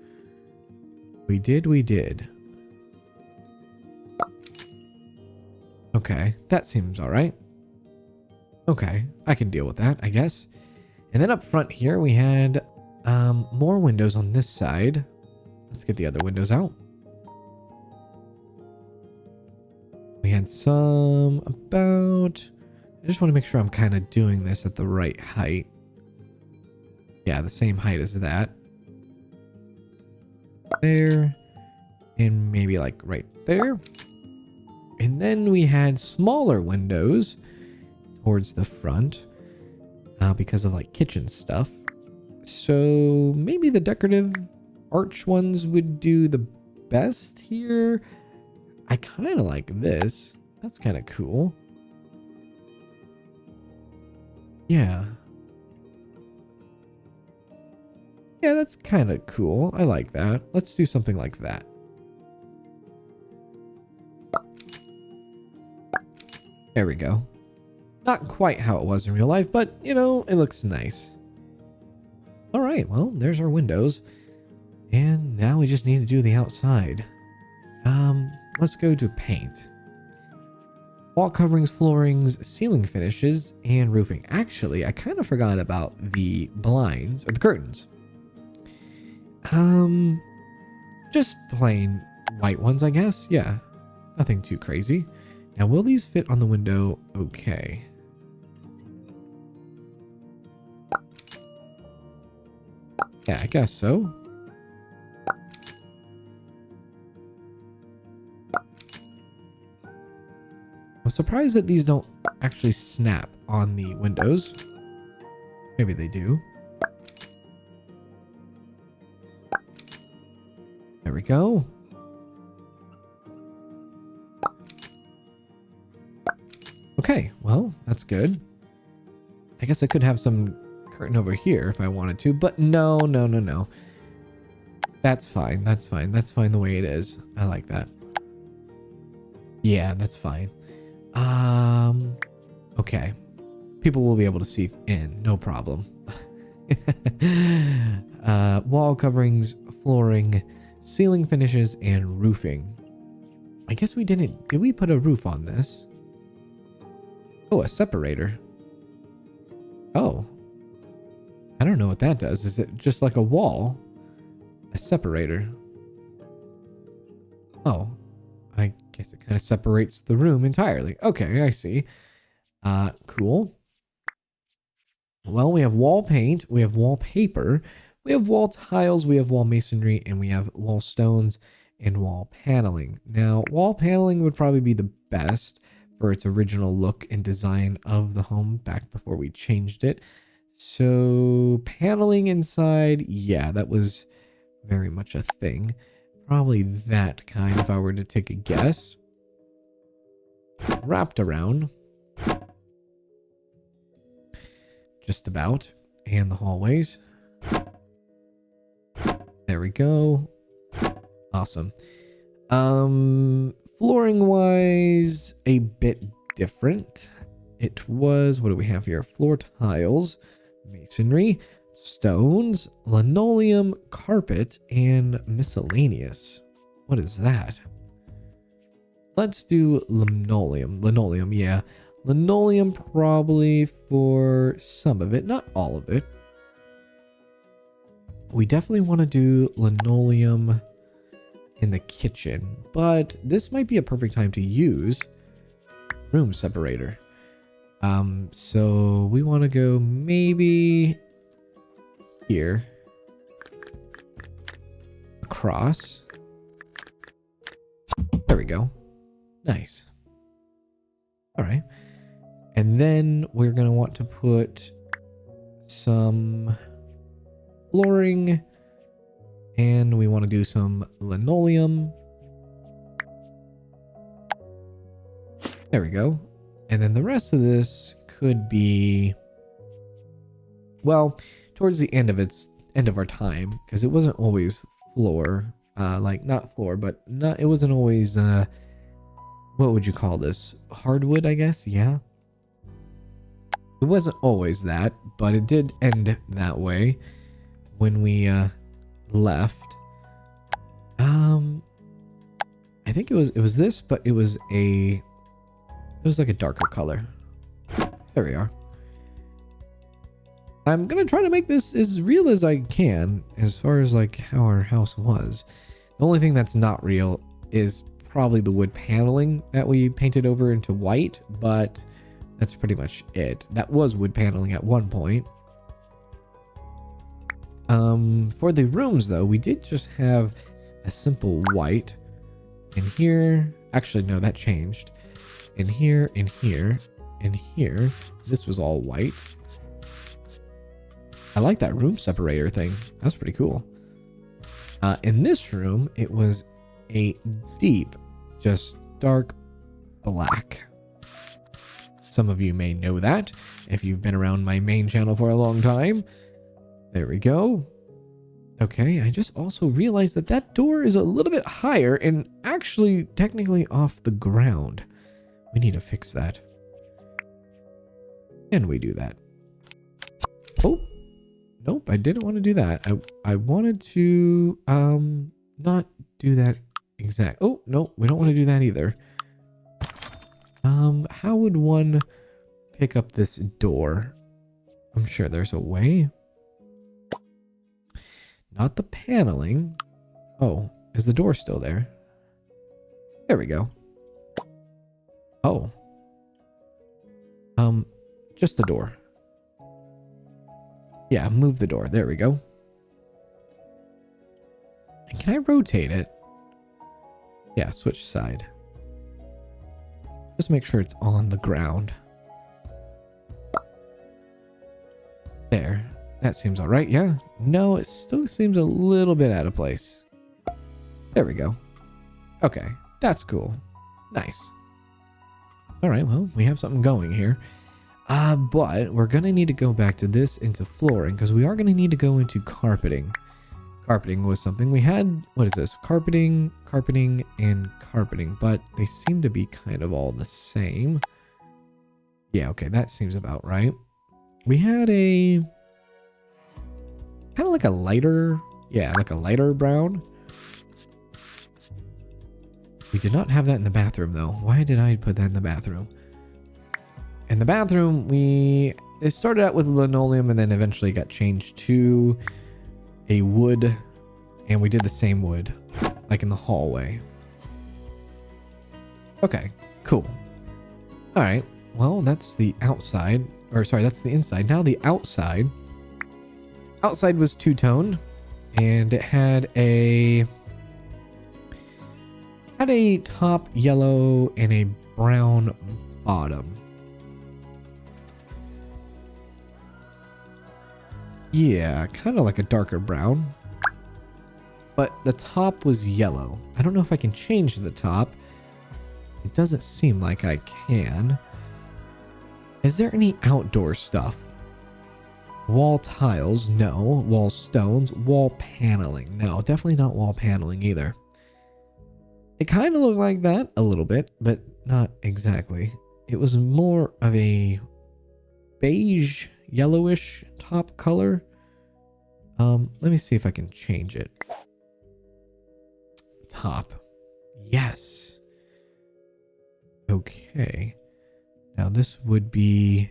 We did. Okay, that seems all right. Okay, I can deal with that, I guess. And then up front here, we had more windows on this side. Let's get the other windows out. We had some about... I just want to make sure I'm kind of doing this at the right height. Yeah, the same height as that. There. And maybe like right there. And then we had smaller windows towards the front because of like kitchen stuff. So maybe the decorative arch ones would do the best here. I kind of like this. That's kind of cool. Yeah. Yeah, that's kind of cool. I like that. Let's do something like that. There we go. Not quite how it was in real life, but, you know, it looks nice. All right, well, there's our windows. And now we just need to do the outside. Let's go to paint. Wall coverings, floorings, ceiling finishes, and roofing. Actually, I kind of forgot about the blinds, or the curtains. Just plain white ones, I guess. Yeah, nothing too crazy. Now, will these fit on the window? Okay. Yeah, I guess so. I'm surprised that these don't actually snap on the windows. Maybe they do. There we go. Okay, well, that's good. I guess I could have some curtain over here if I wanted to, but no. That's fine. That's fine. That's fine the way it is. I like that. Yeah, that's fine. Okay. People will be able to see in, no problem. Wall coverings, flooring, ceiling finishes, and roofing. I guess we didn't... Did we put a roof on this? Oh, a separator. Oh. I don't know what that does. Is it just like a wall? A separator. Oh. I guess it kind of separates the room entirely. Okay, I see. Cool. Well, we have wall paint, we have wallpaper, we have wall tiles, we have wall masonry, and we have wall stones and wall paneling. Now, wall paneling would probably be the best for its original look and design of the home back before we changed it. So, paneling inside, yeah, that was very much a thing. Probably that kind if I were to take a guess. Wrapped around. Just about. And the hallways. There we go. Awesome. Flooring wise, a bit different. It was, what do we have here? Floor tiles, masonry, stones, linoleum, carpet, and miscellaneous. What is that? Let's do linoleum. Linoleum, yeah. Linoleum probably for some of it, not all of it. We definitely want to do linoleum in the kitchen, but this might be a perfect time to use room separator. So we want to go maybe here across. There we go. Nice. All right. And then we're going to want to put some flooring, and we want to do some linoleum. There we go. And then the rest of this could be, well, towards the end of our time, because it wasn't always floor, like not floor, but not, it wasn't always, what would you call this? Hardwood, I guess. Yeah. It wasn't always that, but it did end that way when we left. I think it was this, but it was like a darker color. There we are. I'm gonna try to make this as real as I can as far as like how our house was. The only thing that's not real is probably the wood paneling that we painted over into white, but that's pretty much it. That was wood paneling at one point. For the rooms though, we did just have a simple white in here. Actually, no, that changed. In here, in here, in here. This was all white. I like that room separator thing. That's pretty cool. In this room, it was a deep, just dark black. Some of you may know that if you've been around my main channel for a long time. There we go. Okay, I just also realized that that door is a little bit higher and actually technically off the ground. We need to fix that. Can we do that? Oh, nope, I didn't want to do that. I wanted to not do that exact. Oh, no, we don't want to do that either. How would one pick up this door? I'm sure there's a way. Not the paneling. Oh, is the door still there? There we go. Oh. Just the door. Yeah, move the door. There we go. And can I rotate it? Yeah, switch side. Just make sure it's on the ground. There. That seems all right. Yeah. No, it still seems a little bit out of place. There we go. Okay. That's cool. Nice. All right. Well, we have something going here. But we're going to need to go back to this into flooring because we are going to need to go into carpeting. Carpeting was something we had. What is this? Carpeting, carpeting, and carpeting. But they seem to be kind of all the same. Yeah. Okay. That seems about right. We had a... kind of like a lighter, yeah, like a lighter brown. We did not have that in the bathroom though. Why did I put that in the bathroom? In the bathroom, it started out with linoleum and then eventually got changed to a wood, and we did the same wood, like in the hallway. Okay, cool. All right, well, that's the outside, or sorry, that's the inside. Now the outside. Outside was two-tone, and it had a top yellow and a brown bottom. Yeah, kind of like a darker brown. But the top was yellow. I don't know if I can change the top. It doesn't seem like I can. Is there any outdoor stuff? Wall tiles, no. Wall stones, wall paneling, no. Definitely not wall paneling either. It kind of looked like that a little bit, but not exactly. It was more of a beige, yellowish top color. Let me see if I can change it. Top. Yes. Okay. Now this would be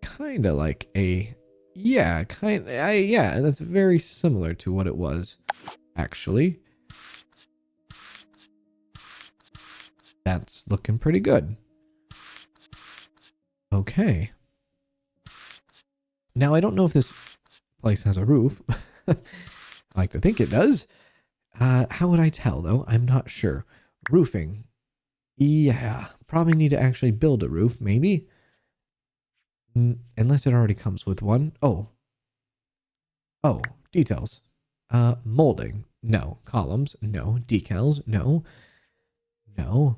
kind of like a, yeah, yeah, that's very similar to what it was, actually. That's looking pretty good. Okay. Now, I don't know if this place has a roof. I like to think it does. How would I tell, though? I'm not sure. Roofing. Yeah, probably need to actually build a roof, maybe. Unless it already comes with one. Oh, details. Molding. No. Columns. No. Decals. No. No.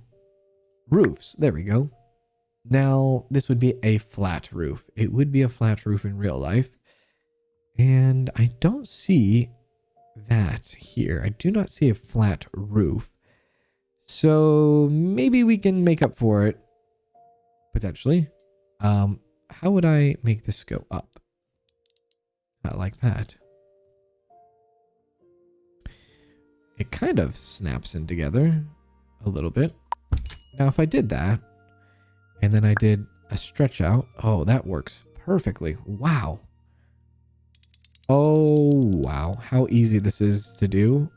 Roofs. There we go. Now, this would be a flat roof. It would be a flat roof in real life. And I don't see that here. I do not see a flat roof. So maybe we can make up for it. Potentially. How would I make this go up? Not like that. It kind of snaps in together a little bit. Now, if I did that, and then I did a stretch out. Oh, that works perfectly. Wow. Oh, wow. How easy this is to do.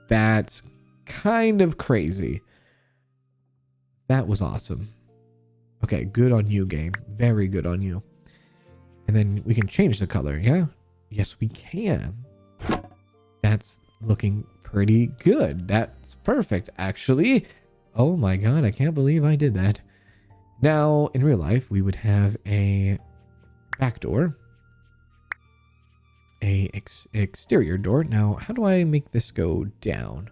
That's kind of crazy. That was awesome. Okay, good on you, game. Very good on you. And then we can change the color, yeah? Yes, we can. That's looking pretty good. That's perfect, actually. Oh my god, I can't believe I did that. Now, in real life, we would have a back door. A exterior door. Now, how do I make this go down?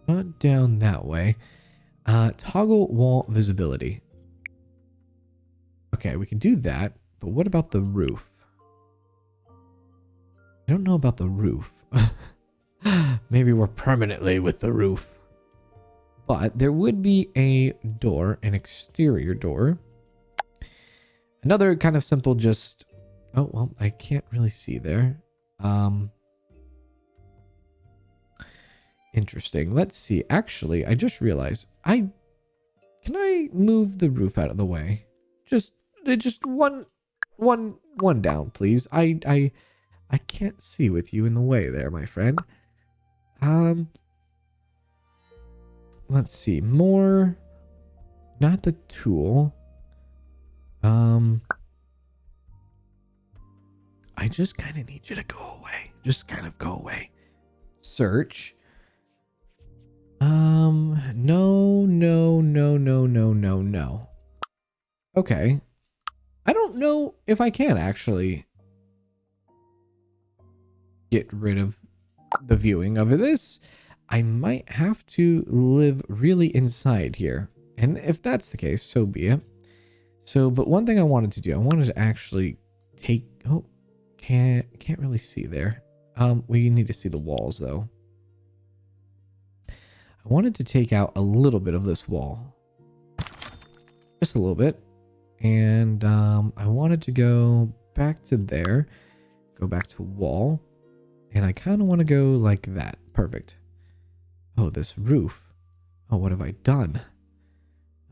Not down that way. Toggle wall visibility. Okay, we can do that, but what about the roof? I don't know about the roof. Maybe we're permanently with the roof. But there would be a door, an exterior door. Another kind of simple just... Oh, well, I can't really see there. Interesting. Let's see. Actually, I just realized can I move the roof out of the way? Just one down, please. I can't see with you in the way there, my friend. Let's see. More. Not the tool. I just kind of need you to go away. Just kind of go away. Search. No. Okay. I don't know if I can actually get rid of the viewing of this. I might have to live really inside here. And if that's the case, so be it. So, but one thing I wanted to do, I wanted to actually take, oh, can't really see there. We need to see the walls though. I wanted to take out a little bit of this wall. Just a little bit. And I wanted to go back to there. Go back to wall. And I kind of want to go like that. Perfect. Oh, this roof. Oh, what have I done?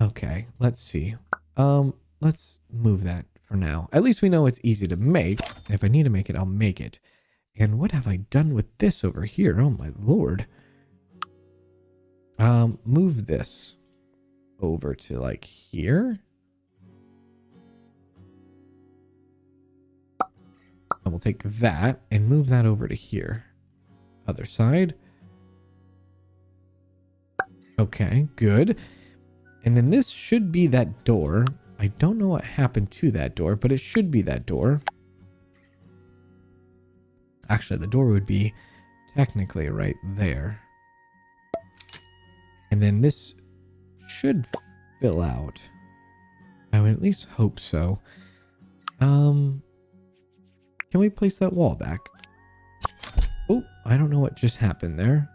Okay, let's see. Let's move that for now. At least we know it's easy to make. And if I need to make it, I'll make it. And what have I done with this over here? Oh my lord. Move this over to like here. And we'll take that and move that over to here. Other side. Okay, good. And then this should be that door. I don't know what happened to that door, but it should be that door. Actually, the door would be technically right there. And then this should fill out. I would at least hope so. Can we place that wall back? I don't know what just happened there.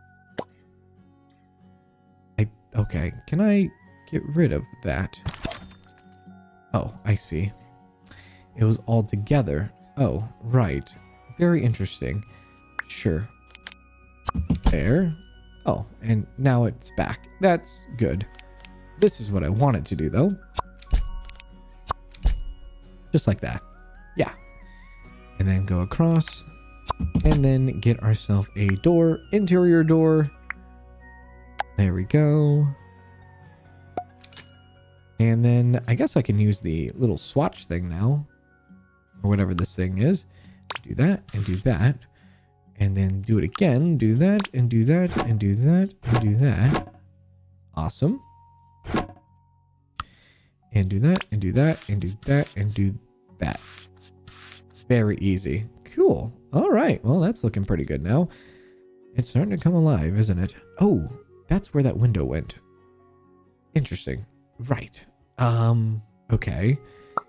Okay, can I get rid of that? Oh, I see. It was all together. Oh, right. Very interesting. Sure. There. Oh, and now it's back. That's good. This is what I wanted to do, though. Just like that. Yeah. And then go across. And then get ourselves a door. Interior door. There we go. And then I guess I can use the little swatch thing now. Or whatever this thing is. Do that and do that. And then do it again. Do that and do that and do that and do that. Awesome. And do that and do that and do that and do that. Very easy. Cool. All right. Well, that's looking pretty good now. It's starting to come alive, isn't it? Oh, that's where that window went. Interesting. Right. Okay.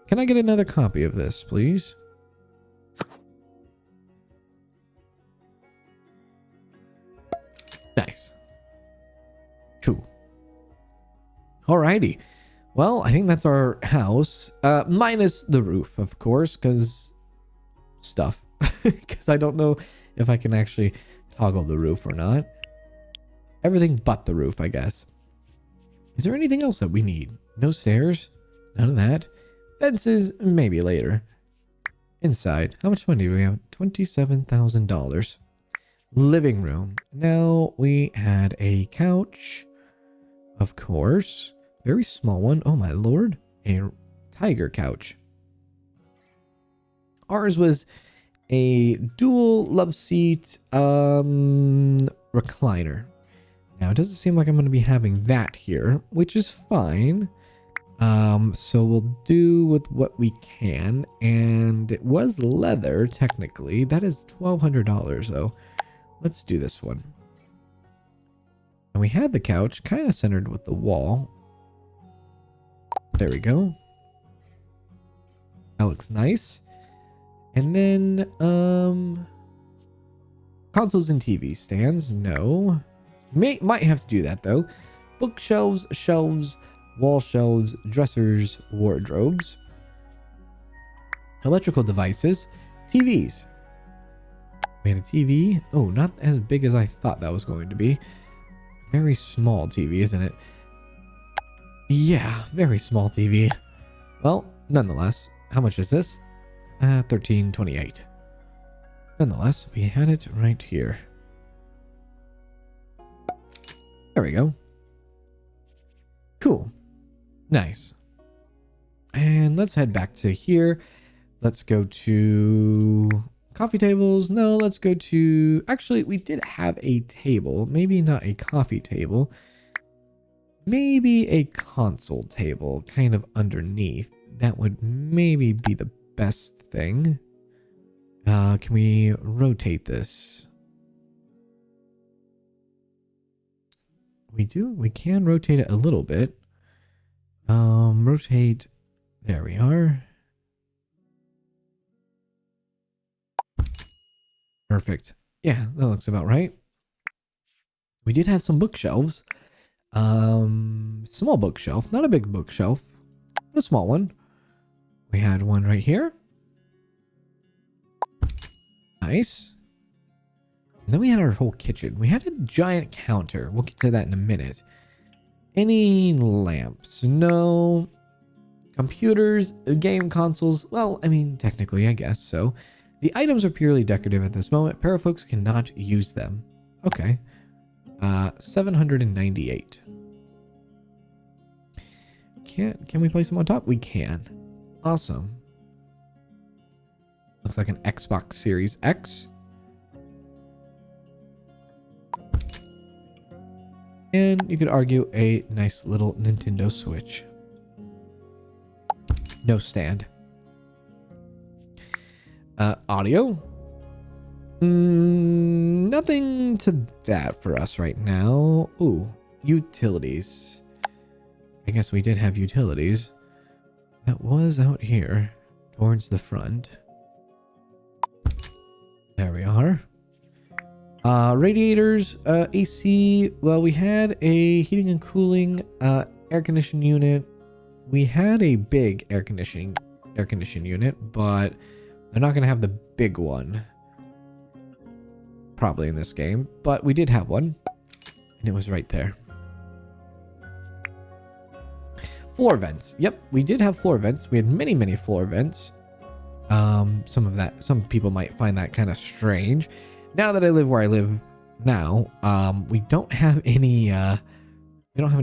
Can I get another copy of this, please? Nice. Cool. Alrighty. Well, I think that's our house. Minus the roof, of course, because stuff. Because I don't know if I can actually toggle the roof or not. Everything but the roof, I guess. Is there anything else that we need? No stairs? None of that. Fences? Maybe later. Inside. How much money do we have? $27,000. Living room. Now we had a couch. Of course. Very small one. Oh my lord. A tiger couch. Ours was a dual love seat recliner. Now it doesn't seem like I'm going to be having that here, which is fine. So we'll do with what we can. And it was leather, technically. That is $1,200 though. Let's do this one. And we had the couch kind of centered with the wall. There we go. That looks nice. And then, consoles and TV stands. No. Might have to do that though. Bookshelves, shelves, wall shelves, dressers, wardrobes. Electrical devices, TVs. We had a TV. Oh, not as big as I thought that was going to be. Very small TV, isn't it? Yeah, very small TV. Well, nonetheless, how much is this? $13.28. Nonetheless, we had it right here. There we go. Cool. Nice. And let's head back to here. Let's go to coffee tables. No, let's go to... Actually, we did have a table. Maybe not a coffee table. Maybe a console table kind of underneath. That would maybe be the best thing. Can we rotate this? We can rotate it a little bit. Rotate. There we are. Perfect. Yeah, that looks about right. We did have some bookshelves. Small bookshelf, not a big bookshelf, but a small one. We had one right here. Nice. And then we had our whole kitchen. We had a giant counter. We'll get to that in a minute. Any lamps? No. Computers, game consoles. Well, I mean, technically, I guess so. The items are purely decorative at this moment. Para folks cannot use them. Okay. 798. Can we place them on top? We can. Awesome. Looks like an Xbox Series X. And you could argue a nice little Nintendo Switch. No stand. Audio. Nothing to that for us right now. Ooh, utilities. I guess we did have utilities. That was out here towards the front. There we are. Radiators, AC. Well, we had a heating and cooling, air conditioning unit. We had a big air conditioning unit, but they're not going to have the big one probably in this game, but we did have one and it was right there. Floor vents. Yep, we did have floor vents. We had many floor vents. Some people might find that kind of strange. Now that I live where I live now, we don't have any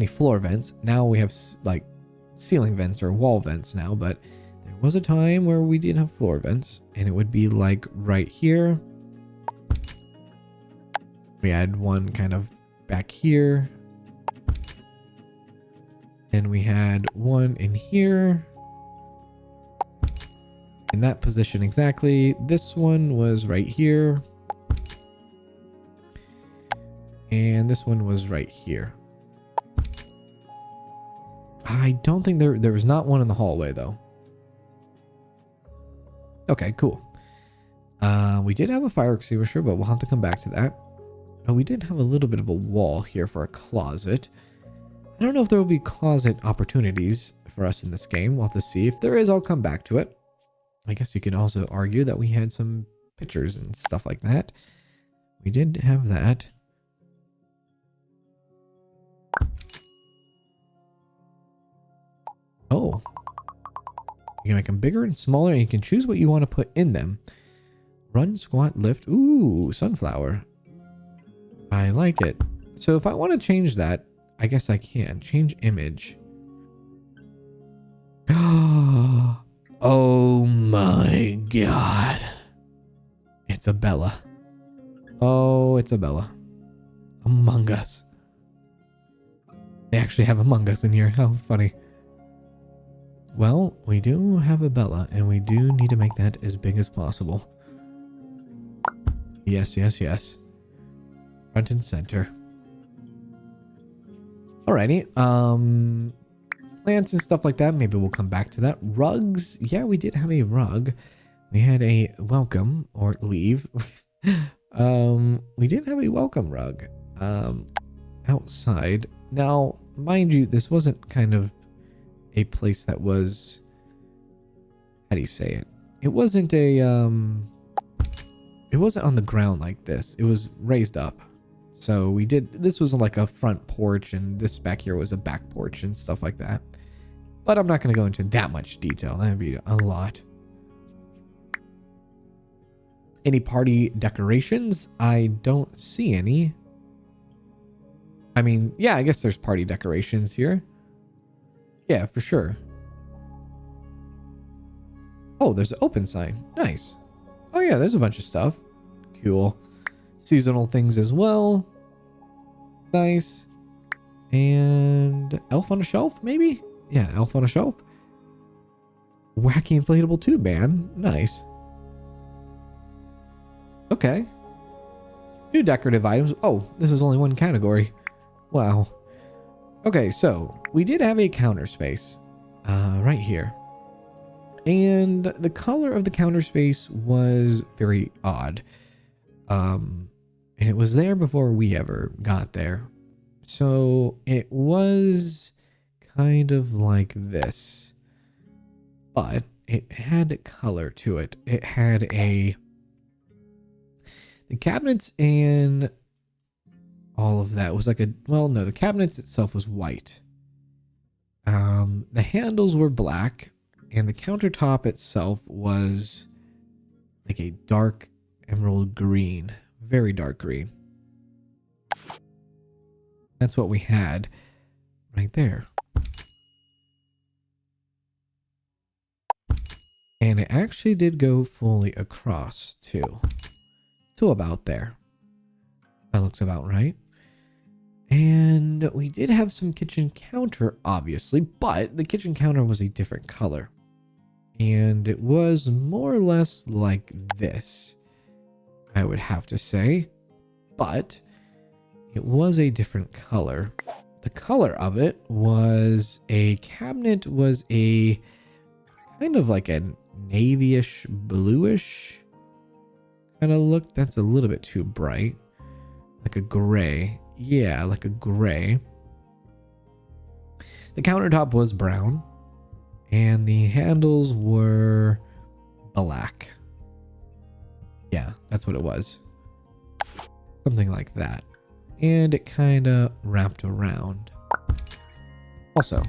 floor vents. Now we have like ceiling vents or wall vents now, but there was a time where we did have floor vents, and it would be like right here. We had one kind of back here. And we had one in here. In that position exactly. This one was right here. And this one was right here. I don't think there was not one in the hallway though. Okay, cool. We did have a fire extinguisher, but we'll have to come back to that. Oh, we did have a little bit of a wall here for a closet. I don't know if there will be closet opportunities for us in this game. We'll have to see. If there is, I'll come back to it. I guess you could also argue that we had some pictures and stuff like that. We did have that. Oh. You can make them bigger and smaller, and you can choose what you want to put in them. Run, squat, lift. Ooh, sunflower. I like it. So if I want to change that, I guess I can. Change image. Oh my god. It's a Bella. Oh, it's a Bella. Among Us. They actually have Among Us in here. How funny. Well, we do have a Bella, and we do need to make that as big as possible. Yes, yes, yes. Front and center. Alrighty. Plants and stuff like that. Maybe we'll come back to that. Rugs. Yeah, we did have a rug. We had a welcome or leave. We did have a welcome rug. Outside. Now, mind you, this wasn't kind of a place that was, how do you say it? It wasn't a, it wasn't on the ground like this. It was raised up. So we did, this was like a front porch, and this back here was a back porch and stuff like that. But I'm not going to go into that much detail. That would be a lot. Any party decorations? I don't see any. I mean, yeah, I guess there's party decorations here. Yeah, for sure. Oh, there's an open sign. Nice. Oh yeah, there's a bunch of stuff. Cool. Seasonal things as well. Nice. And elf on a shelf, maybe? Yeah, elf on a shelf. Wacky inflatable tube man. Nice. Okay. New decorative items. Oh, this is only one category. Wow. Okay, so we did have a counter space right here. And the color of the counter space was very odd. And it was there before we ever got there. So it was kind of like this. But it had color to it. It had the cabinets and all of that was like well, no, the cabinets itself was white. The handles were black, and the countertop itself was like a dark emerald green, very dark green. That's what we had right there. And it actually did go fully across too. To about there. That looks about right. And we did have some kitchen counter, obviously, but the kitchen counter was a different color. And it was more or less like this, I would have to say. But it was a different color. The color of it was a cabinet, was a kind of like a navyish, bluish kind of look. That's a little bit too bright. Like a gray. Yeah, like a gray. The countertop was brown. And the handles were black. Yeah, that's what it was. Something like that. And it kind of wrapped around. Also,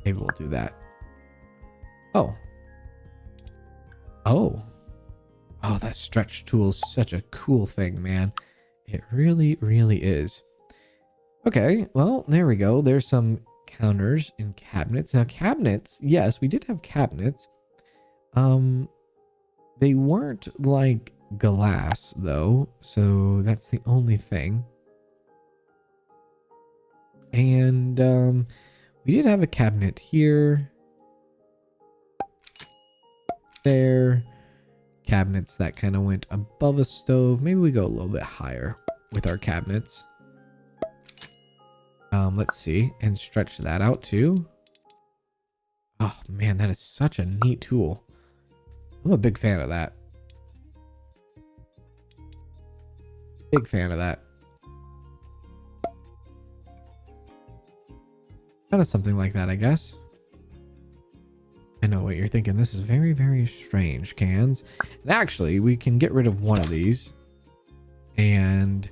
maybe we'll do that. Oh. Oh. Oh, that stretch tool is such a cool thing, man. It really, really is. Okay, well, there we go. There's some counters and cabinets. Now, cabinets, yes, we did have cabinets. They weren't like glass, though, so that's the only thing. And we did have a cabinet here. There. Cabinets that kind of went above a stove. Maybe we go a little bit higher with our cabinets. Let's see. And stretch that out too. Oh, man, that is such a neat tool. I'm a big fan of that. Big fan of that. Kind of something like that, I guess. I know what you're thinking. This is very, very strange, Kanz. And actually, we can get rid of one of these. And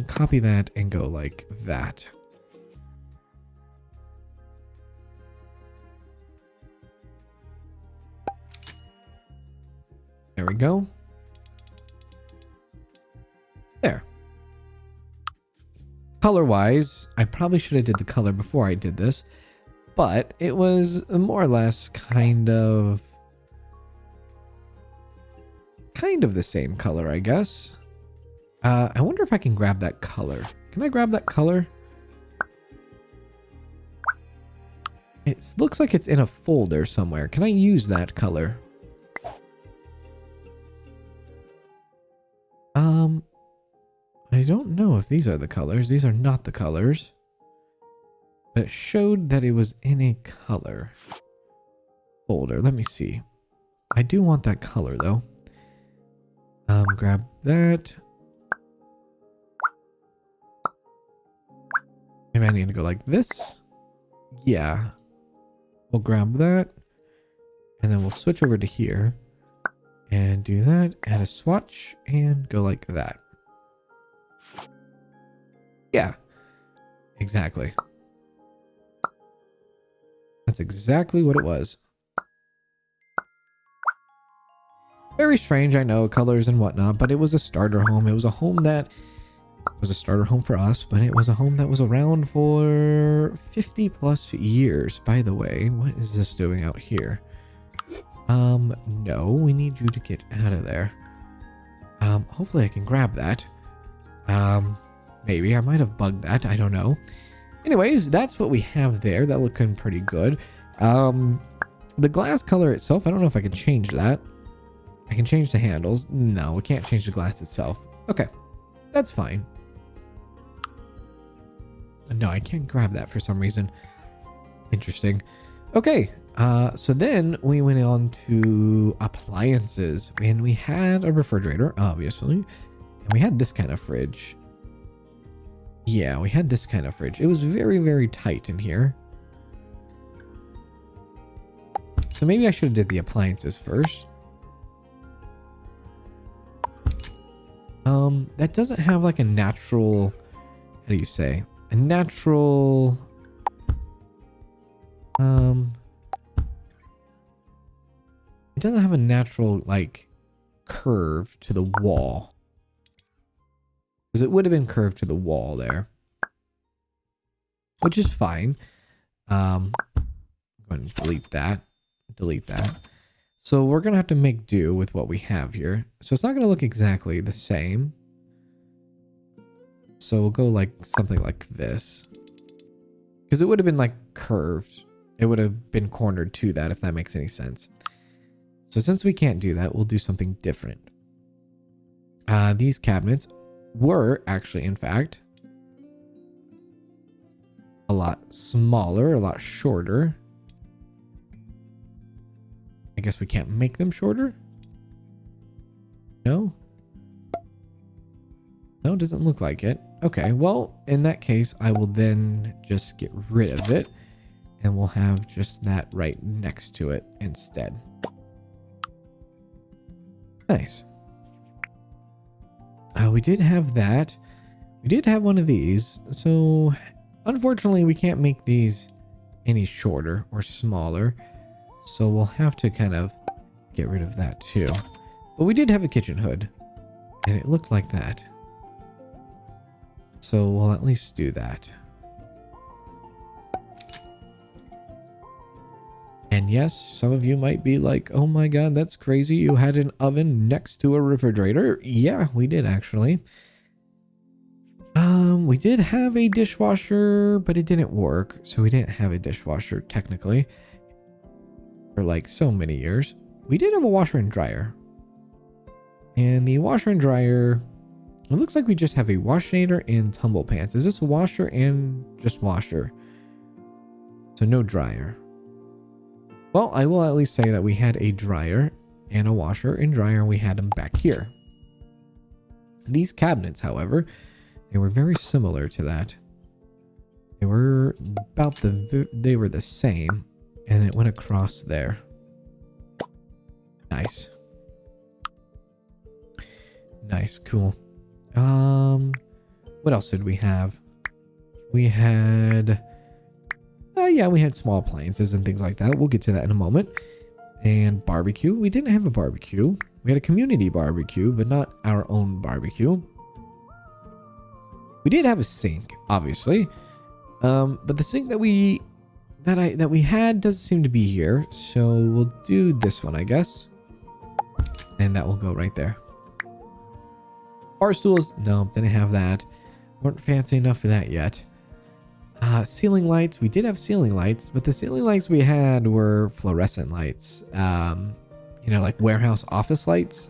copy that and go like that. There we go. There. Color-wise, I probably should have did the color before I did this, but it was more or less kind of the same color, I guess. I wonder if I can grab that color. Can I grab that color? It looks like it's in a folder somewhere. Can I use that color? I don't know if these are the colors. These are not the colors. But it showed that it was in a color folder. Let me see. I do want that color though. Grab that. Maybe I need to go like this. Yeah. We'll grab that. And then we'll switch over to here. And do that. Add a swatch. And go like that. Yeah. Exactly. That's exactly what it was. Very strange, I know, colors and whatnot, but it was a starter home. It was a home that was a starter home for us, but it was a home that was around for 50 plus years. By the way, what is this doing out here? No, we need you to get out of there. Hopefully I can grab that. Maybe I might have bugged that. I don't know. Anyways, that's what we have there. That looking pretty good. The glass color itself, I don't know if I can change that. I can change the handles. No, we can't change the glass itself. Okay, that's fine. No, I can't grab that for some reason. Interesting. Okay, so then we went on to appliances. And we had a refrigerator, obviously. And we had this kind of fridge. Yeah, we had this kind of fridge. It was very, very tight in here. So maybe I should have did the appliances first. That doesn't have like a natural, how do you say? A natural, it doesn't have a natural like curve to the wall. Because it would have been curved to the wall there. Which is fine. I'm going to delete that. Delete that. So we're going to have to make do with what we have here. So it's not going to look exactly the same. So we'll go like something like this. Because it would have been like curved. It would have been cornered to that, if that makes any sense. So since we can't do that, we'll do something different. These cabinets were actually, in fact, a lot smaller, a lot shorter. I guess we can't make them shorter. doesn't look like it. Okay, well, in that case, I will then just get rid of it. And we'll have just that right next to it instead. Nice. We did have that. We did have one of these. So, unfortunately, we can't make these any shorter or smaller. So, we'll have to kind of get rid of that too. But we did have a kitchen hood. And it looked like that. So, we'll at least do that. And yes, some of you might be like, oh my god, that's crazy. You had an oven next to a refrigerator. Yeah, we did actually. We did have a dishwasher, but it didn't work. So we didn't have a dishwasher technically for like so many years. We did have a washer and dryer. And the washer and dryer, it looks like we just have a washinator and tumble pants. Is this a washer and just washer? So no dryer. Well, I will at least say that we had a dryer and a washer and dryer, and we had them back here. These cabinets, however, they were very similar to that. They were they were the same, and it went across there. Nice. Nice, cool. What else did we have? We had... yeah, we had small appliances and things like that. We'll get to that in a moment. And barbecue. We didn't have a barbecue. We had a community barbecue, but not our own barbecue. We did have a sink, obviously. But the sink that we had doesn't seem to be here. So we'll do this one, I guess. And that will go right there. Bar stools. No, didn't have that. Weren't fancy enough for that yet. Ceiling lights. We did have ceiling lights, but the ceiling lights we had were fluorescent lights. You know, like warehouse office lights.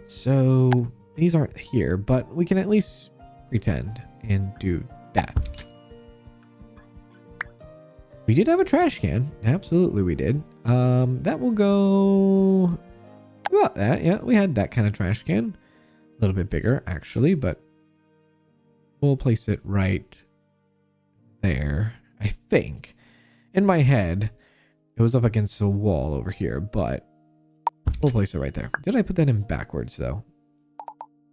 So these aren't here, but we can at least pretend and do that. We did have a trash can. Absolutely we did. That will go about that. Yeah, we had that kind of trash can. A little bit bigger, actually, but we'll place it right there, I think. In my head, it was up against the wall over here, but we'll place it right there. Did I put that in backwards, though?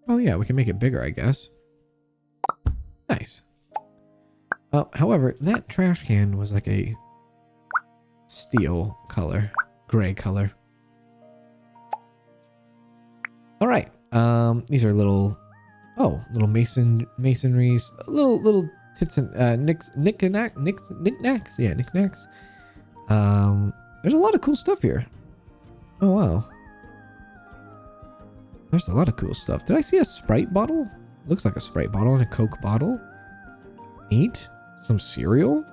Oh, yeah, we can make it bigger, I guess. Nice. However, that trash can was like a steel color, gray color. All right. These are little masonries, little tits and knickknacks. Yeah, knickknacks. There's a lot of cool stuff here. Oh wow. There's a lot of cool stuff. Did I see a Sprite bottle? Looks like a Sprite bottle and a Coke bottle. Neat. Some cereal.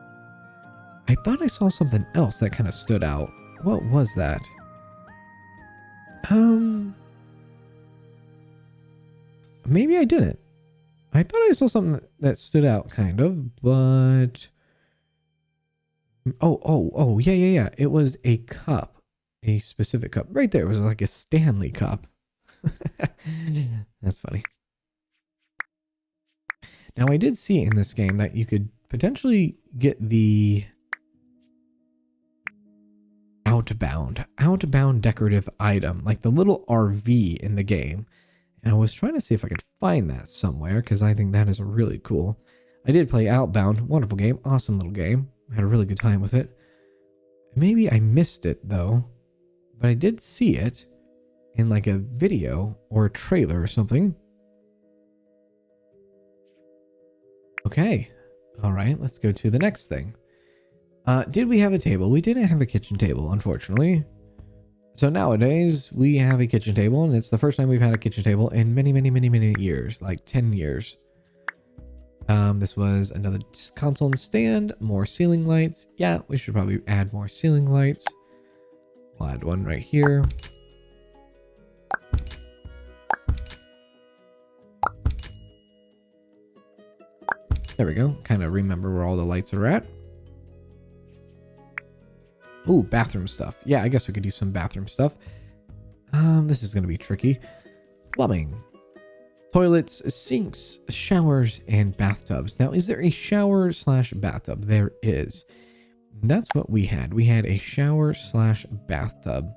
I thought I saw something else that kind of stood out. What was that? Maybe I didn't. I thought I saw something that stood out, kind of, but... Oh, yeah. It was a cup. A specific cup. Right there. It was like a Stanley cup. That's funny. Now, I did see in this game that you could potentially get the outbound decorative item, like the little RV in the game. And I was trying to see if I could find that somewhere, because I think that is really cool. I did play Outbound. Wonderful game. Awesome little game. I had a really good time with it. Maybe I missed it, though. But I did see it in like a video or a trailer or something. Okay. All right. Let's go to the next thing. Did we have a table? We didn't have a kitchen table, unfortunately. So nowadays, we have a kitchen table, and it's the first time we've had a kitchen table in many years, like 10 years. This was another console and stand, more ceiling lights. Yeah, we should probably add more ceiling lights. We'll add one right here. There we go. Kind of remember where all the lights are at. Ooh, bathroom stuff. Yeah, I guess we could do some bathroom stuff. This is going to be tricky. Plumbing. Toilets, sinks, showers, and bathtubs. Now, is there a shower slash bathtub? There is. That's what we had. We had a shower slash bathtub.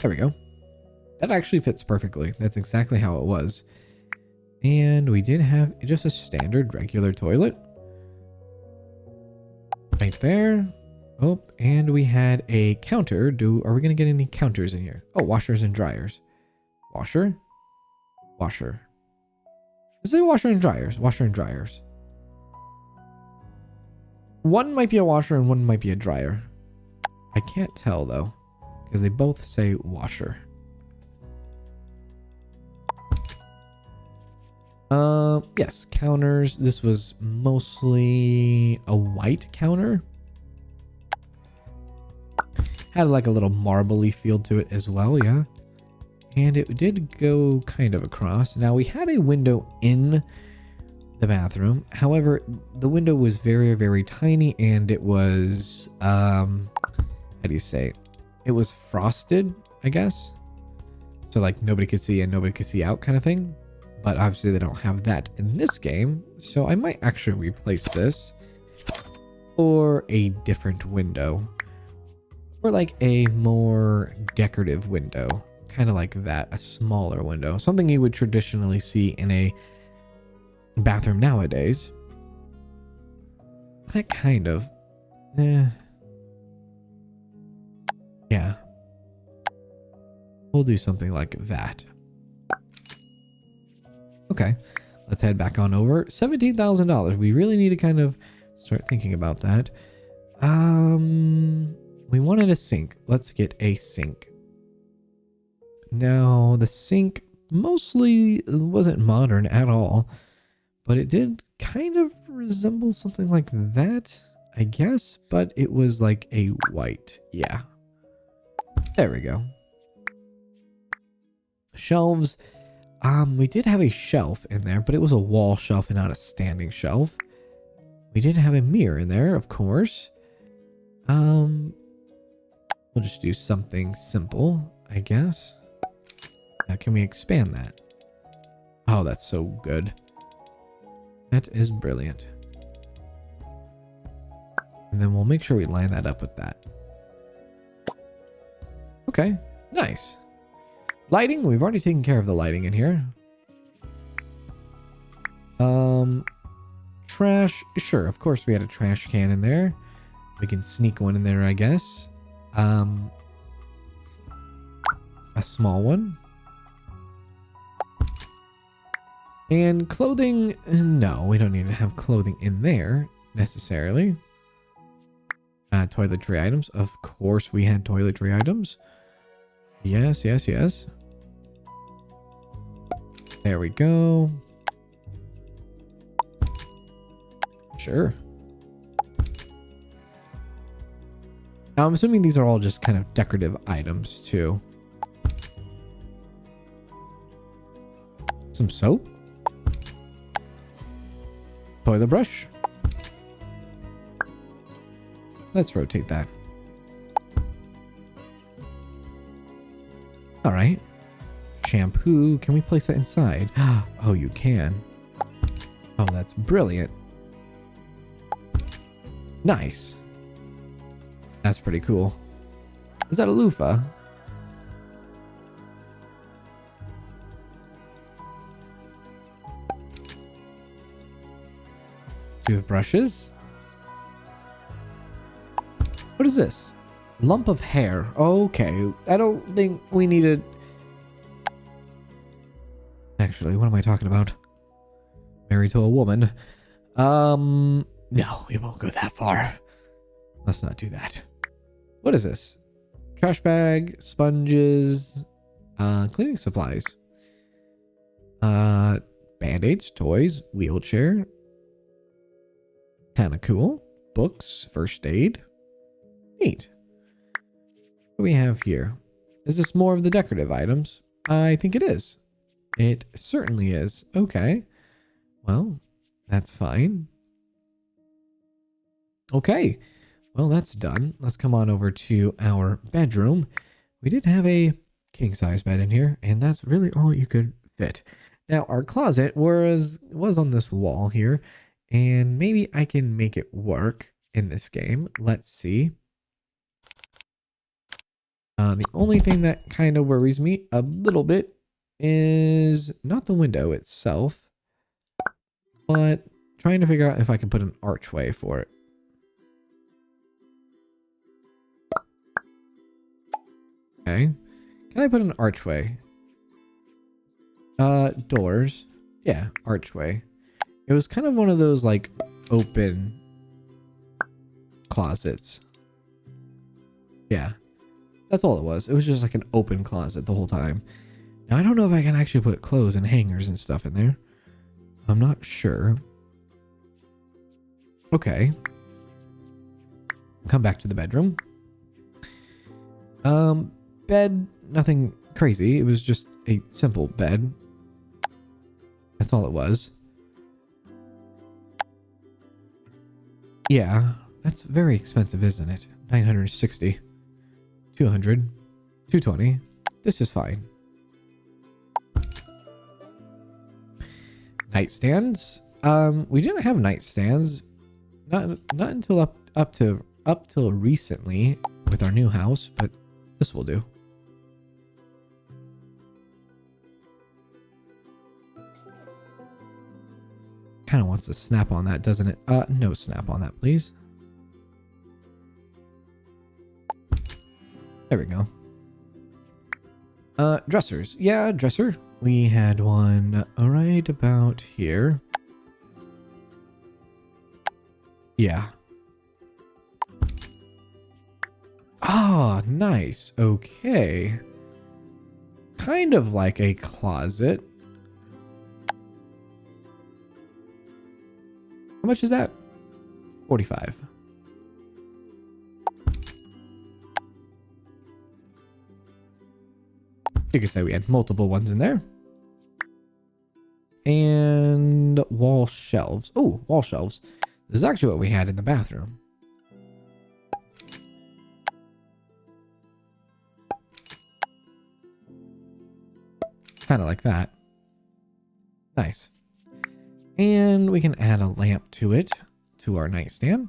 There we go. That actually fits perfectly. That's exactly how it was. And we did have just a standard regular toilet. Right there. Oh, and we had a counter. Are we going to get any counters in here? Oh, washers and dryers. Washer. Washer. Is it washer and dryers? Washer and dryers. One might be a washer and one might be a dryer. I can't tell though, because they both say washer. Yes, counters. This was mostly a white counter. Had like a little marbly feel to it as well, yeah. And it did go kind of across. Now we had a window in the bathroom. However, the window was very, very tiny and it was, how do you say? It was frosted, I guess. So like nobody could see in, nobody could see out kind of thing. But obviously they don't have that in this game. So I might actually replace this for a different window. Or like a more decorative window. Kind of like that, a smaller window. Something you would traditionally see in a bathroom nowadays. That kind of. Yeah. We'll do something like that. Okay, let's head back on over. $17,000. We really need to kind of start thinking about that. We wanted a sink. Let's get a sink. Now, the sink mostly wasn't modern at all, but it did kind of resemble something like that, I guess, but it was like a white. Yeah. There we go. Shelves. We did have a shelf in there, but it was a wall shelf and not a standing shelf. We did have a mirror in there, of course. We'll just do something simple, I guess. Now, can we expand that? Oh, that's so good. That is brilliant. And then we'll make sure we line that up with that. Okay, nice. Lighting, we've already taken care of the lighting in here. Trash, sure, of course we had a trash can in there. We can sneak one in there, I guess. A small one. And clothing, no, we don't need to have clothing in there, necessarily. Toiletry items, of course we had toiletry items. Yes, yes, yes. There we go. Sure. Now I'm assuming these are all just kind of decorative items too. Some soap. Toilet brush. Let's rotate that. All right. Shampoo. Can we place that inside? Oh, you can. Oh, that's brilliant. Nice. That's pretty cool. Is that a loofah? Toothbrushes. What is this? Lump of hair. Okay. I don't think we needed... Actually, what am I talking about? Married to a woman. No, we won't go that far. Let's not do that. What is this? Trash bag, sponges, cleaning supplies. Band-aids, toys, wheelchair. Kind of cool. Books, first aid. Neat. What do we have here? Is this more of the decorative items? I think it is. It certainly is. Okay. Well, that's fine. Okay. Well, that's done. Let's come on over to our bedroom. We did have a king size bed in here, and that's really all you could fit. Now our closet was on this wall here, and maybe I can make it work in this game. Let's see. The only thing that kind of worries me a little bit is not the window itself, but trying to figure out if I can put an archway for it. Okay. Can I put an archway? Doors. Yeah, archway. It was kind of one of those like open closets. Yeah. That's all it was. It was just like an open closet the whole time. Now, I don't know if I can actually put clothes and hangers and stuff in there. I'm not sure. Okay. Come back to the bedroom. Bed, nothing crazy. It was just a simple bed. That's all it was. Yeah, that's very expensive, isn't it? 960. 200. 220. This is fine. Nightstands. We didn't have nightstands. Not until up till recently with our new house, but this will do. Kind of wants to snap on that, doesn't it? No snap on that, please. There we go. Dressers. Yeah, dresser. We had one right about here. Yeah. Ah, nice. Okay. Kind of like a closet. How much is that? 45. You could say we had multiple ones in there. And wall shelves. Oh, wall shelves. This is actually what we had in the bathroom. Kind of like that. Nice. And we can add a lamp to it, to our nightstand.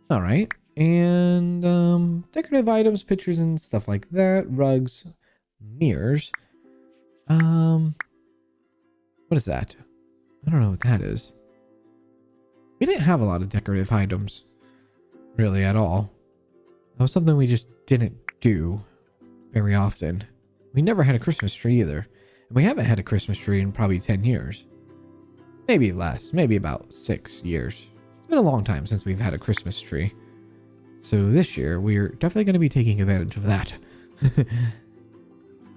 All right. And decorative items, pictures and stuff like that. Rugs, mirrors. What is that? I don't know what that is. We didn't have a lot of decorative items, really, at all. That was something we just didn't do very often. We never had a Christmas tree either. And we haven't had a Christmas tree in probably 10 years. Maybe less. Maybe about 6 years. It's been a long time since we've had a Christmas tree. So this year, we're definitely going to be taking advantage of that.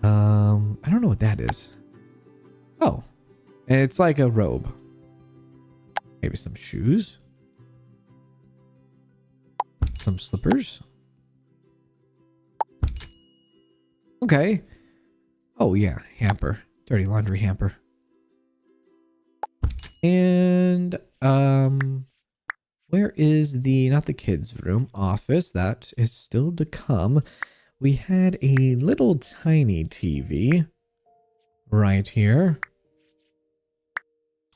I don't know what that is. Oh. It's like a robe. Maybe some shoes. Some slippers. Okay. Oh, yeah. Hamper. Dirty laundry hamper. And, where is not the kids' room, office? That is still to come. We had a little tiny TV right here.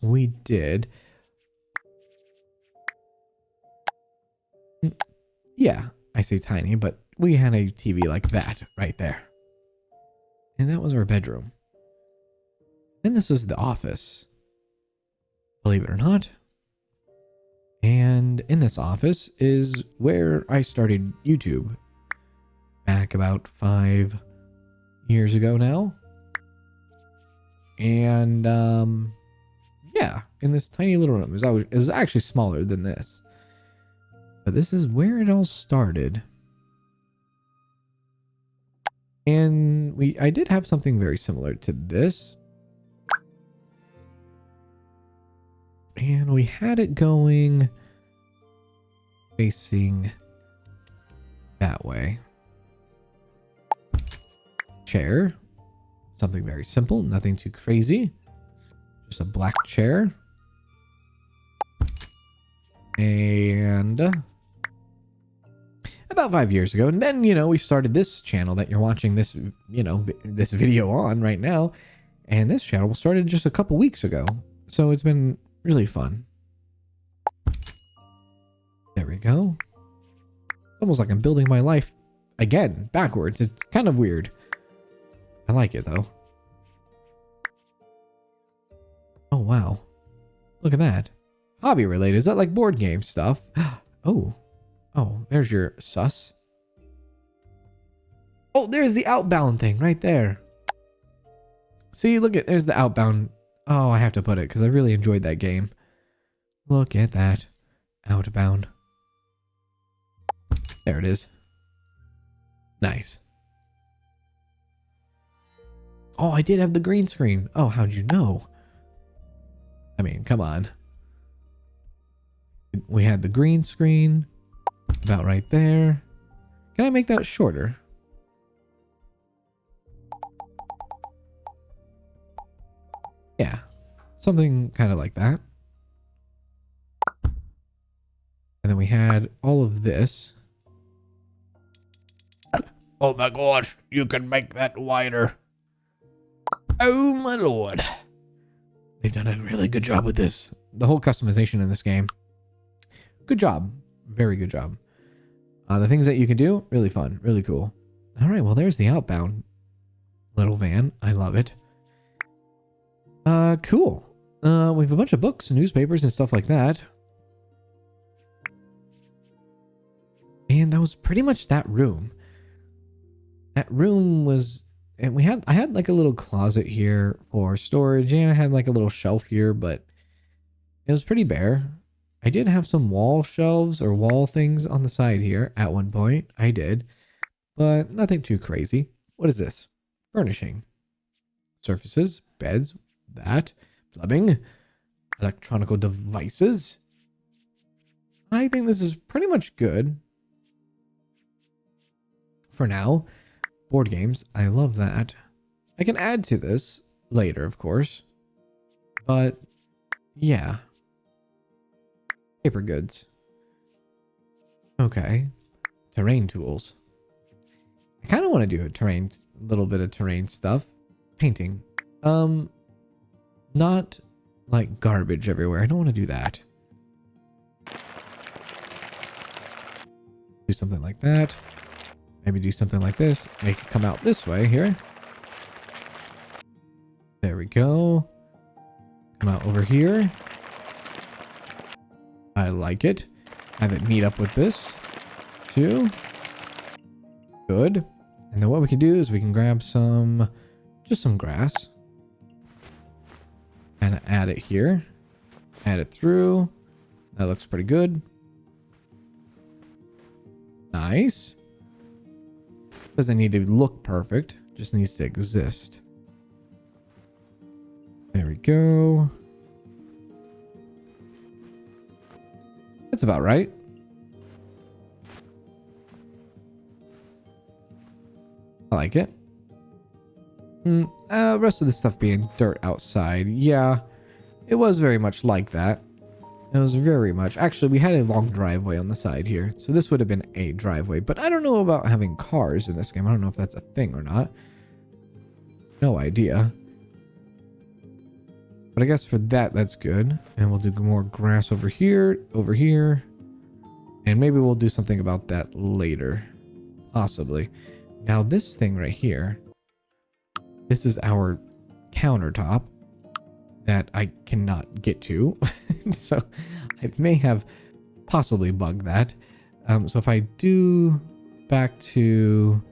We did. Yeah, I say tiny, but we had a TV like that right there. And that was our bedroom. And this was the office. Believe it or not. And in this office is where I started YouTube. Back about 5 years ago now. And, yeah, in this tiny little room. It was actually smaller than this. But this is where it all started. And I did have something very similar to this. And we had it going facing that way. Chair. Something very simple, nothing too crazy. Just a black chair. And about 5 years ago. And then, we started this channel that you're watching this, this video on right now. And this channel started just a couple weeks ago. So it's been really fun. There we go. It's almost like I'm building my life again, backwards. It's kind of weird. I like it though. Oh, wow. Look at that. Hobby related. Is that like board game stuff? Oh. Oh, there's your sus. Oh, there's the Outbound thing right there. See, look at, there's the Outbound. Oh, I have to put it because I really enjoyed that game. Look at that. Outbound. There it is. Nice. Oh, I did have the green screen. Oh, how'd you know? I mean, come on. We had the green screen. About right there. Can I make that shorter? Yeah. Something kind of like that. And then we had all of this. Oh my gosh, you can make that wider. Oh my lord. They've done a really good job with this. The whole customization in this game. Good job. Very good job. The things that you can do, really fun, really cool. All right, well, there's the Outbound little van. I love it. Cool. We have a bunch of books, newspapers, and stuff like that. And that was pretty much that room. That room was, and I had like a little closet here for storage, and I had like a little shelf here, but it was pretty bare. I did have some wall shelves or wall things on the side here at one point. I did, but nothing too crazy. What is this? Furnishing. Surfaces, beds, that, plumbing, electronical devices. I think this is pretty much good for now. Board games, I love that. I can add to this later, of course, but yeah. Paper goods. Okay. Terrain tools. I kind of want to do a little bit of terrain stuff. Painting. Not like garbage everywhere. I don't want to do that. Do something like that. Maybe do something like this. Make it come out this way here. There we go. Come out over here. I like it. Have it meet up with this too. Good. And then what we can do is we can grab just some grass. And add it here. Add it through. That looks pretty good. Nice. Doesn't need to look perfect. Just needs to exist. There we go. That's about right. I like it. Rest of the stuff being dirt outside. Yeah, it was very much like that. It was very much. Actually, we had a long driveway on the side here. So this would have been a driveway. But I don't know about having cars in this game. I don't know if that's a thing or not. No idea. But I guess for that, that's good. And we'll do more grass over here. And maybe we'll do something about that later. Possibly. Now this thing right here. This is our countertop that I cannot get to. So I may have possibly bugged that. So if I do back to...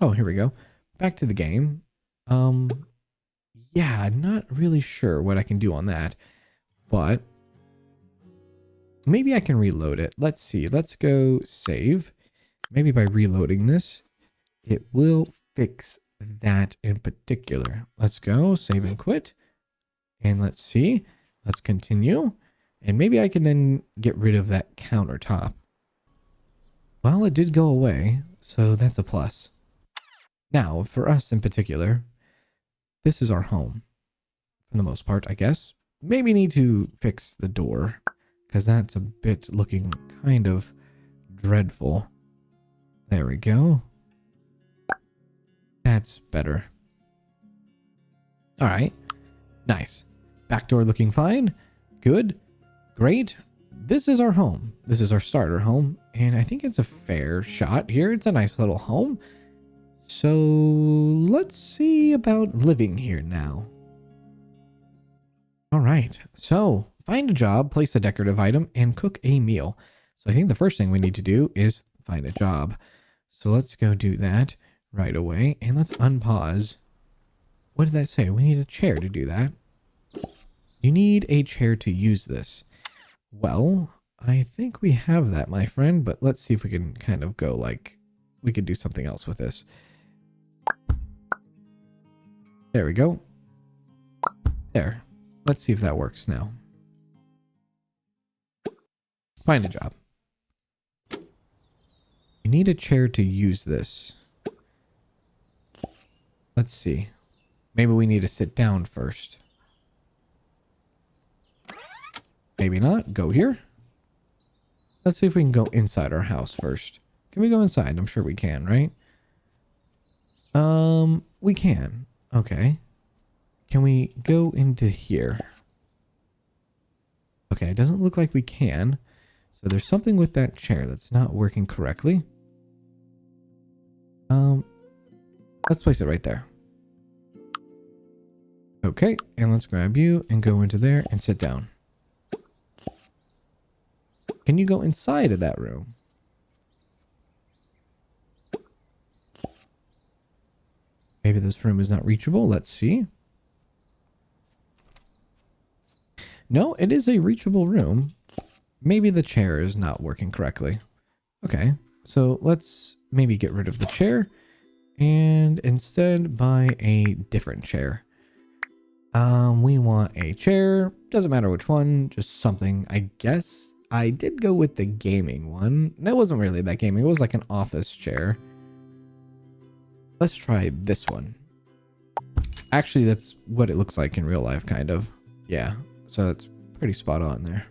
Oh, here we go. Back to the game. Yeah, I'm not really sure what I can do on that. But maybe I can reload it. Let's see. Let's go save. Maybe by reloading this, it will fix that in particular. Let's go save and quit. And let's see. Let's continue. And maybe I can then get rid of that countertop. Well, it did go away, so that's a plus. Now, for us in particular, this is our home. For the most part, I guess. Maybe need to fix the door. because that's a bit looking kind of dreadful. There we go. That's better. All right. Nice. Back door looking fine. Good. Great. This is our home. This is our starter home. And I think it's a fair shot here. It's a nice little home. So let's see about living here now. All right. So find a job, place a decorative item, and cook a meal. So I think the first thing we need to do is find a job. So let's go do that right away. And let's unpause. What did that say? We need a chair to do that. You need a chair to use this. Well, I think we have that, my friend, but let's see if we can kind of go like, we could do something else with this. There we go. There. Let's see if that works now. Find a job. You need a chair to use this. Let's see. Maybe we need to sit down first. Maybe not. Go here. Let's see if we can go inside our house first. Can we go inside? I'm sure we can, right? We can. Okay. Can we go into here? Okay, it doesn't look like we can. So there's something with that chair that's not working correctly. Let's place it right there. Okay, and let's grab you and go into there and sit down. Can you go inside of that room? Maybe this room is not reachable. Let's see. No, it is a reachable room. Maybe the chair is not working correctly. Okay, so let's maybe get rid of the chair and instead buy a different chair. We want a chair. Doesn't matter which one, just something. I guess I did go with the gaming one. That wasn't really that gaming. It was like an office chair. Let's try this one. Actually, that's what it looks like in real life, kind of. Yeah, so it's pretty spot on there.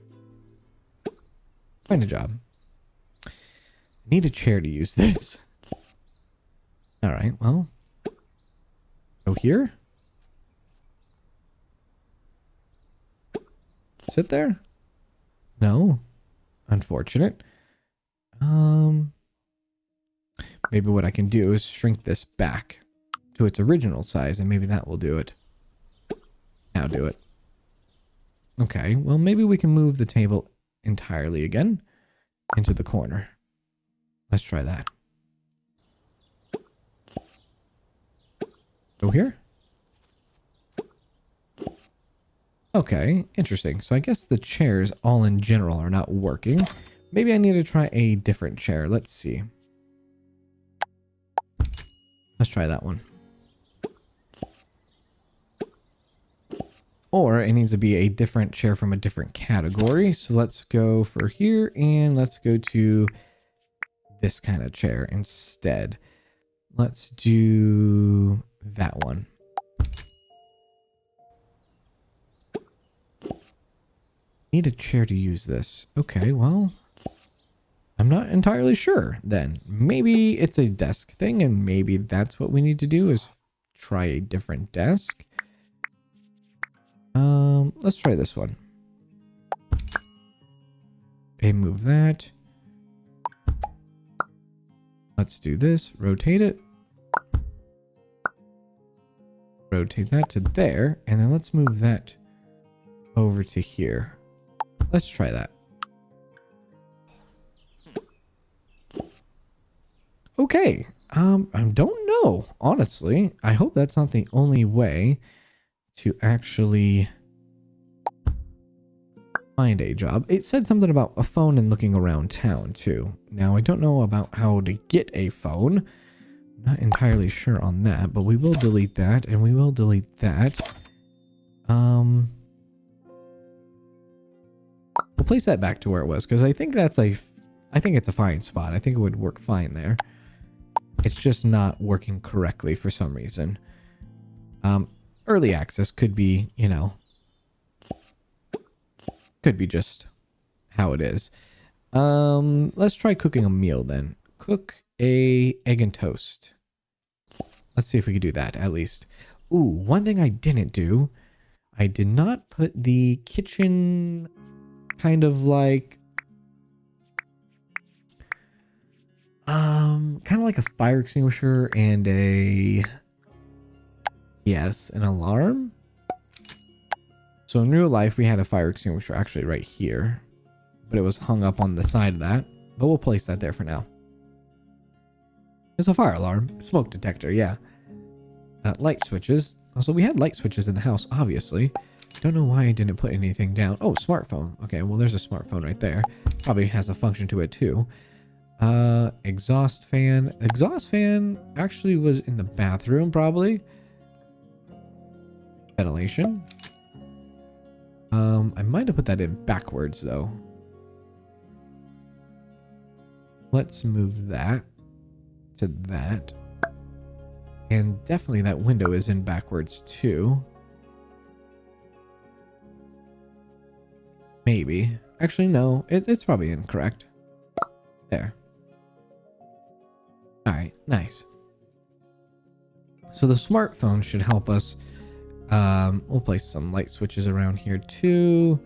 Find a job. Need a chair to use this. All right, well. Go here. Sit there? No. Unfortunate. Maybe what I can do is shrink this back to its original size, and maybe that will do it. Now do it. Okay, well, maybe we can move the table entirely again into the corner. Let's try that. Go here. Okay, interesting. So I guess the chairs all in general are not working. Maybe I need to try a different chair. Let's see. Let's try that one. Or it needs to be a different chair from a different category. So let's go for here and let's go to this kind of chair instead. Let's do that one. Need a chair to use this. Okay, well, I'm not entirely sure then. Maybe it's a desk thing and maybe that's what we need to do is try a different desk. Let's try this one. Okay, move that. Let's do this. Rotate it. Rotate that to there. And then let's move that over to here. Let's try that. Okay. I don't know, honestly. I hope that's not the only way to actually find a job. It said something about a phone and looking around town too. Now, I don't know about how to get a phone. Not entirely sure on that, but we will delete that and we will delete that. We'll place that back to where it was because I think that's I think it's a fine spot. I think it would work fine there. It's just not working correctly for some reason. Early access could be, you know, could be just how it is. Let's try cooking a meal then. Cook a egg and toast. Let's see if we can do that at least. Ooh, one thing I didn't do. I did not put the kitchen kind of like kind of like a fire extinguisher and an alarm. So in real life, we had a fire extinguisher actually right here, but it was hung up on the side of that, but we'll place that there for now. It's a fire alarm, smoke detector. Yeah. Light switches. Also, we had light switches in the house, obviously. Don't know why I didn't put anything down. Oh, smartphone. Okay, well, there's a smartphone right there. Probably has a function to it too. Exhaust fan. Exhaust fan actually was in the bathroom, probably. Ventilation. I might have put that in backwards though. Let's move that to that. And definitely that window is in backwards too. Maybe. Actually, no. It's probably incorrect. There. Alright, nice. So the smartphone should help us. We'll place some light switches around here too.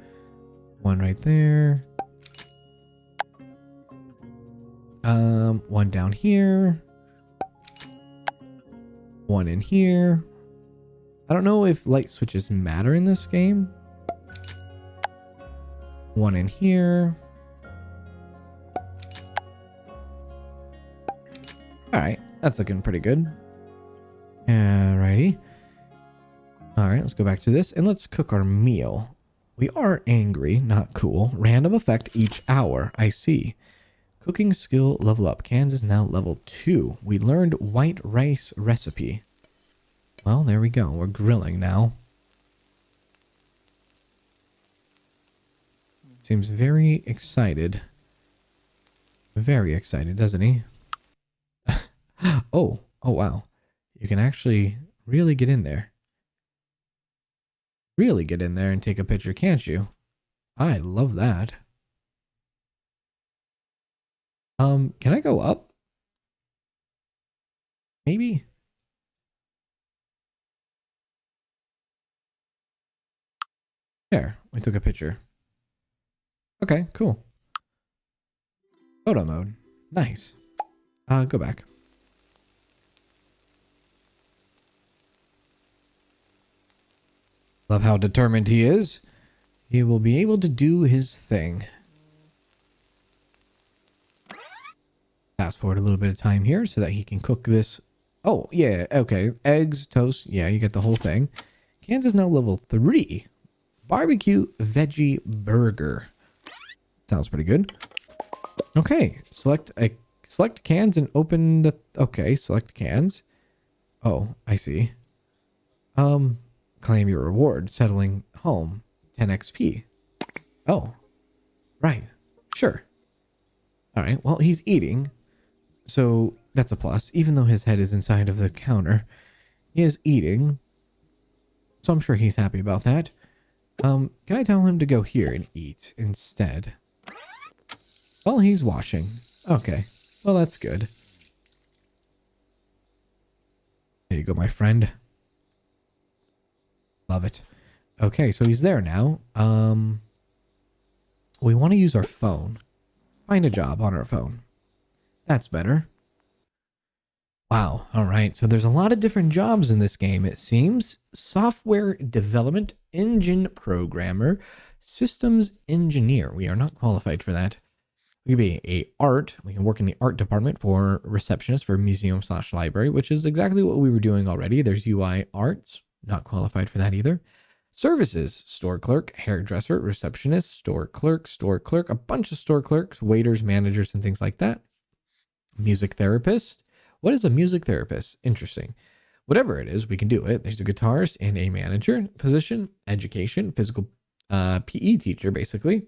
One right there. One down here. One in here. I don't know if light switches matter in this game. One in here. Alright, that's looking pretty good. Alrighty. Alright, let's go back to this and let's cook our meal. We are angry, not cool. Random effect each hour. I see. Cooking skill level up. Kanz is now level 2. We learned white rice recipe. Well, there we go. We're grilling now. Seems very excited. Very excited, doesn't he? Oh wow. You can actually really get in there. Really get in there and take a picture, can't you? I love that. Can I go up? Maybe? There, we took a picture. Okay, cool. Photo mode. Nice. Go back. Love how determined he is. He will be able to do his thing. Fast forward a little bit of time here so that he can cook this. Oh, yeah, okay. Eggs, toast. Yeah, you get the whole thing. Kanz is now level 3. Barbecue veggie burger. Sounds pretty good. Okay, select Kanz and open the... Okay, select Kanz. Oh, I see. Claim your reward. Settling home. 10 XP. Oh, right. Sure. All right, well, he's eating. So that's a plus. Even though his head is inside of the counter, he is eating. So I'm sure he's happy about that. Can I tell him to go here and eat instead? Well, he's washing. Okay. Well, that's good. There you go, my friend. Love it. Okay, so he's there now. We want to use our phone. Find a job on our phone. That's better. Wow. All right. So there's a lot of different jobs in this game, it seems. Software development, engine programmer, systems engineer. We are not qualified for that. We could be a art. We can work in the art department for receptionist for museum/library, which is exactly what we were doing already. There's UI arts. Not qualified for that either. Services, store clerk, hairdresser, receptionist, store clerk, a bunch of store clerks, waiters, managers, and things like that. Music therapist. What is a music therapist? Interesting. Whatever it is, we can do it. There's a guitarist and a manager position. Education, physical PE teacher, basically.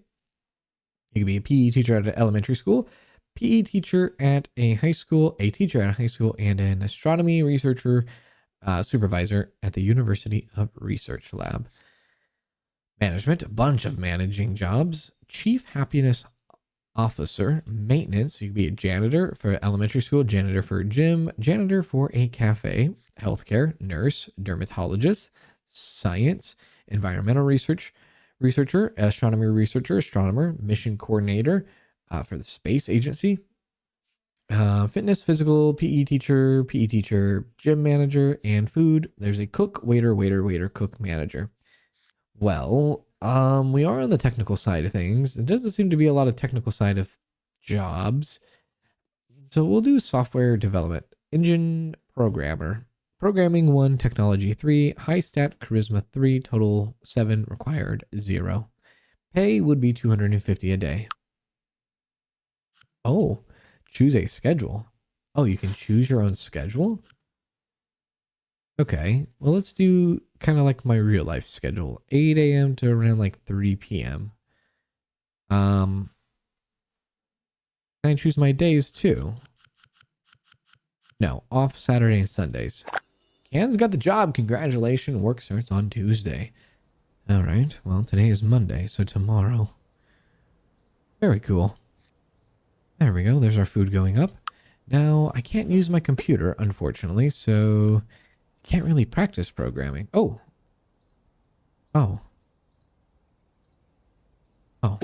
You can be a PE teacher at an elementary school, PE teacher at a high school, a teacher at a high school, and an astronomy researcher supervisor at the University of Research Lab. Management, a bunch of managing jobs. Chief happiness officer, maintenance. You could be a janitor for elementary school, janitor for a gym, janitor for a cafe, healthcare, nurse, dermatologist, science, environmental researcher, astronomy researcher, astronomer, mission coordinator for the space agency, fitness, physical, PE teacher, gym manager, and food. There's a cook, waiter, cook, manager. Well, we are on the technical side of things. There doesn't seem to be a lot of technical side of jobs. So we'll do software development, engine programmer, programming 1, technology 3, high stat, charisma 3, total 7, required 0. Pay would be 250 a day. Oh, choose a schedule. Oh, you can choose your own schedule? Okay, well, let's do kind of like my real life schedule, 8 a.m. to around like 3 p.m. Can I choose my days too? No, off Saturday and Sundays. Kanz got the job. Congratulations. Work starts on Tuesday. All right, well, today is Monday, so tomorrow. Very cool. There we go. There's our food going up. Now, I can't use my computer, unfortunately, so can't really practice programming. Oh. Oh. Oh.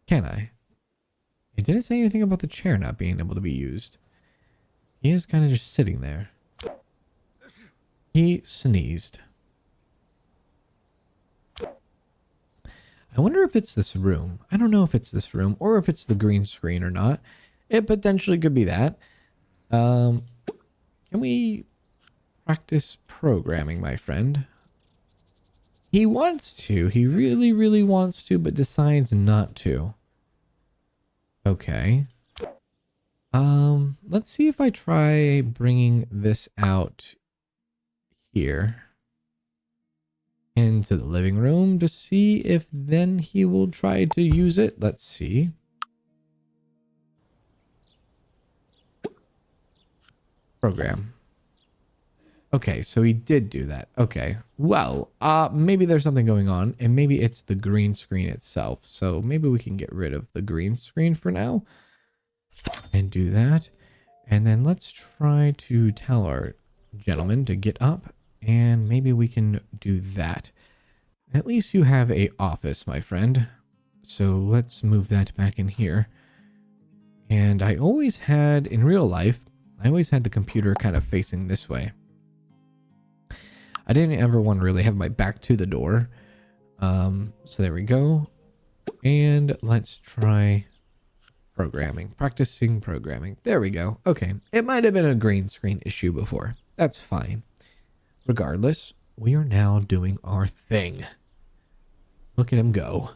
Can I? It didn't say anything about the chair not being able to be used. He is kind of just sitting there. He sneezed. I wonder if it's this room. I don't know if it's this room or if it's the green screen or not. It potentially could be that. Can we practice programming, my friend? He wants to. He really, really wants to, but decides not to. Okay. Let's see if I try bringing this out here into the living room to see if then he will try to use it. Let's see. Program. Okay, so he did do that. Okay. Well, maybe there's something going on, and maybe it's the green screen itself. So maybe we can get rid of the green screen for now and do that. And then let's try to tell our gentleman to get up, and maybe we can do that. At least you have a office, my friend. So let's move that back in here. And I always had, in real life, I always had the computer kind of facing this way. I didn't ever want to really have my back to the door. So there we go. And let's try programming. Practicing programming. There we go. Okay. It might have been a green screen issue before. That's fine. Regardless, we are now doing our thing. Look at him go.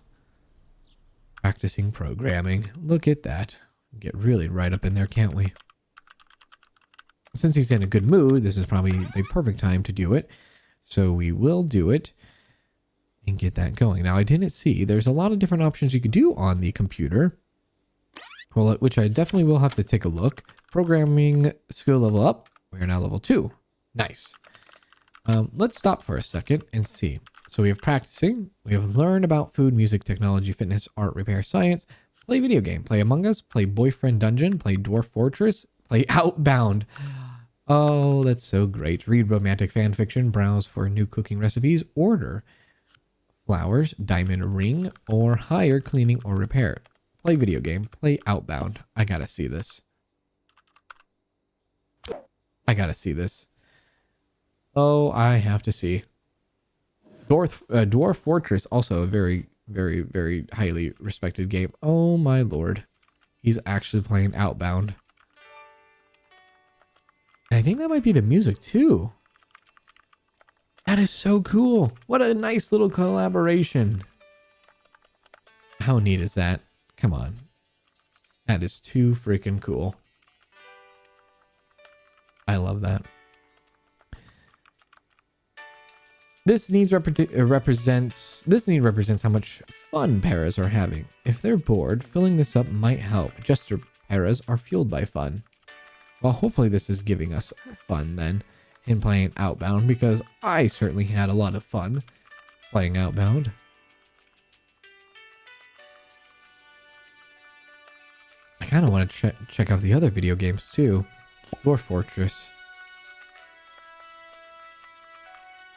Practicing programming. Look at that. Get really right up in there, can't we? Since he's in a good mood, this is probably the perfect time to do it. So we will do it and get that going. Now, I didn't see. There's a lot of different options you could do on the computer. Well, which I definitely will have to take a look. Programming skill level up. We are now level 2. Nice. Let's stop for a second and see. So we have practicing. We have learn about food, music, technology, fitness, art, repair, science. Play video game. Play Among Us. Play Boyfriend Dungeon. Play Dwarf Fortress. Play Outbound. Oh, that's so great. Read romantic fan fiction. Browse for new cooking recipes. Order flowers, diamond ring, or hire cleaning or repair. Play video game. Play Outbound. I gotta see this. I gotta see this. Oh, I have to see. Dwarf Fortress, also a very, very, very highly respected game. Oh my lord. He's actually playing Outbound. And I think that might be the music too. That is so cool. What a nice little collaboration. How neat is that? Come on. That is too freaking cool. I love that. This need represents how much fun paras are having. If they're bored, filling this up might help. Jester paras are fueled by fun. Well, hopefully this is giving us fun then. in playing Outbound because I certainly had a lot of fun playing Outbound. I kind of want to check out the other video games too. Dwarf Fortress.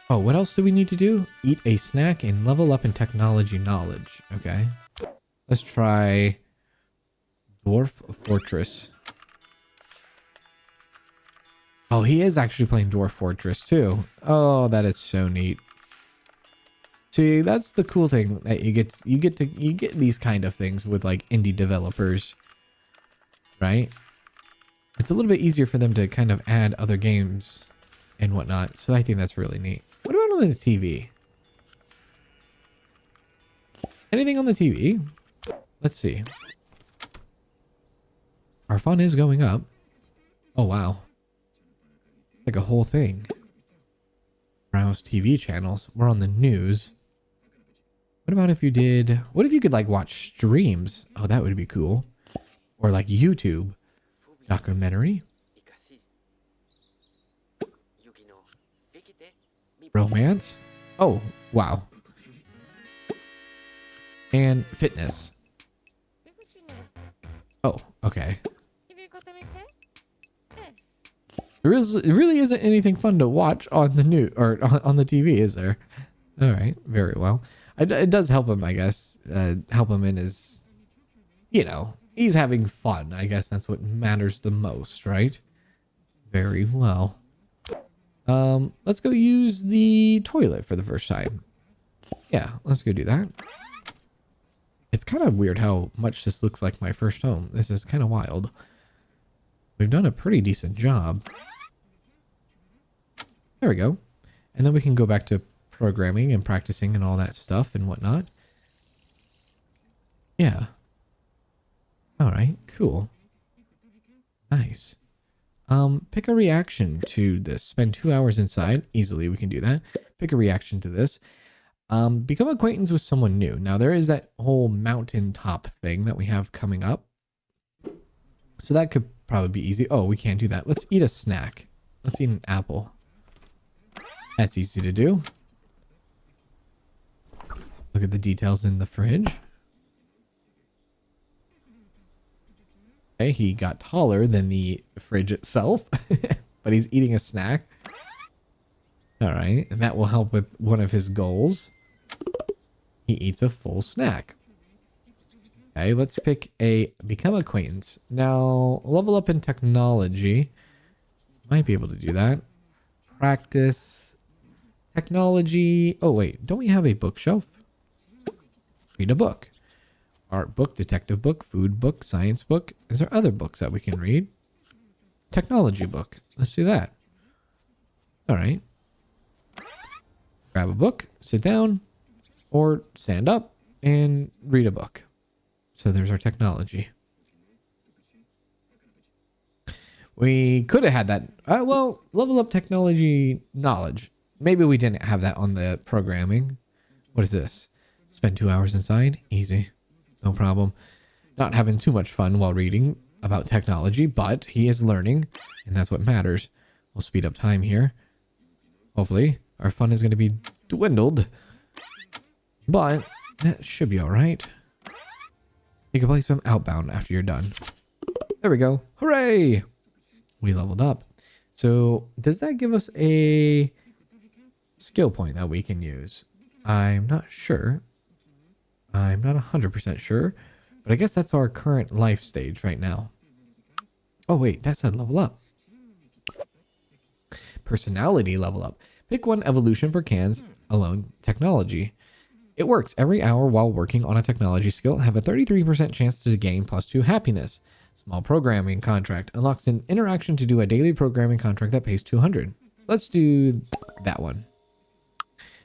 Oh, what else do we need to do? Eat a snack and level up in technology knowledge. Okay. Let's try Dwarf Fortress. Oh, he is actually playing Dwarf Fortress too. Oh, that is so neat. See, that's the cool thing that you get these kind of things with like indie developers, right? It's a little bit easier for them to kind of add other games and whatnot. So I think that's really neat. What about on the TV? Anything on the TV? Let's see. Our fun is going up. Oh, wow. Like a whole thing. Browse TV channels. We're on the news. What about if you did... What if you could like watch streams? Oh, that would be cool. Or like YouTube. Documentary. Romance. Oh, wow. And fitness. Oh, okay. There really isn't anything fun to watch on the new or on the TV, is there? All right, very well. It does help him, I guess. Help him in his, you know, he's having fun. I guess that's what matters the most, right? Very well. Let's go use the toilet for the first time. Yeah, let's go do that. It's kind of weird how much this looks like my first home. This is kind of wild. We've done a pretty decent job. There we go. And then we can go back to programming and practicing and all that stuff and whatnot. Yeah. All right, cool. Nice. Pick a reaction to this. Spend 2 hours inside. Easily, we can do that. Pick a reaction to this. Become acquaintance with someone new. Now, there is that whole mountaintop thing that we have coming up. So that could probably be easy. Oh, we can't do that. Let's eat a snack. Let's eat an apple. That's easy to do. Look at the details in the fridge. Okay, he got taller than the fridge itself, but he's eating a snack. All right, and that will help with one of his goals. He eats a full snack. Okay, let's pick a become acquaintance. Now, level up in technology. Might be able to do that. Practice. Technology. Oh, wait, don't we have a bookshelf? Read a book. Art book, detective book, food book, science book. Is there other books that we can read? Technology book. Let's do that. All right. Grab a book, sit down, or stand up and read a book. So there's our technology. We could have had that. Well, level up technology knowledge. Maybe we didn't have that on the programming. What is this? Spend 2 hours inside. Easy. No problem. Not having too much fun while reading about technology, but he is learning, and that's what matters. We'll speed up time here. Hopefully, our fun is going to be dwindled, but that should be all right. You can play some Outbound after you're done. There we go. Hooray! We leveled up. So, does that give us a skill point that we can use? I'm not sure. I'm not 100% sure, but I guess that's our current life stage right now. Oh, wait, that said level up. Personality level up. Pick one evolution for Kanz alone technology. It works every hour while working on a technology skill. Have a 33% chance to gain +2 happiness. Small programming contract unlocks an interaction to do a daily programming contract that pays 200. Let's do that one.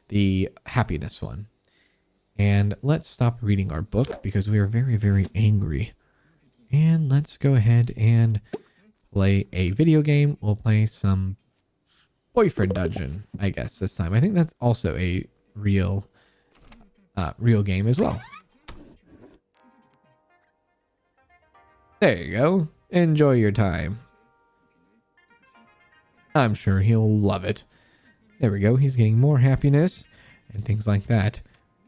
The happiness one. And let's stop reading our book because we are very, very angry. And let's go ahead and play a video game. We'll play some Boyfriend Dungeon, I guess, this time. I think that's also a real game as well. There you go. Enjoy your time. I'm sure he'll love it. There we go. He's getting more happiness and things like that.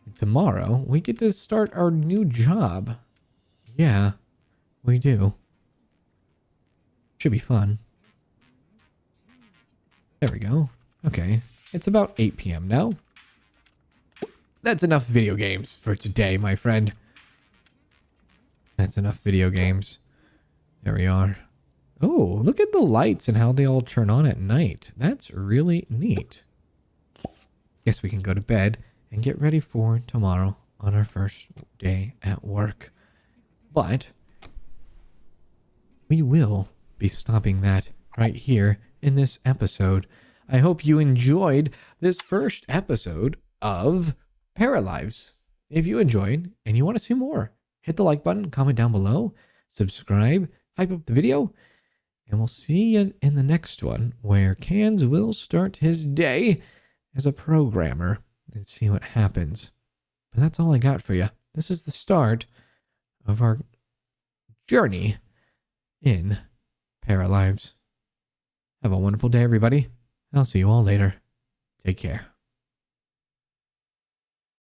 And tomorrow, we get to start our new job. Yeah, we do. Should be fun. There we go. Okay. It's about 8 p.m. now. That's enough video games for today, my friend. That's enough video games. There we are. Oh, look at the lights and how they all turn on at night. That's really neat. Guess we can go to bed and get ready for tomorrow on our first day at work. But we will be stopping that right here in this episode. I hope you enjoyed this first episode of Paralives. If you enjoyed and you want to see more, hit the like button, comment down below, subscribe, hype up the video, and we'll see you in the next one where Kanz will start his day as a programmer and see what happens. But that's all I got for you. This is the start of our journey in Paralives. Have a wonderful day, everybody. I'll see you all later. Take care.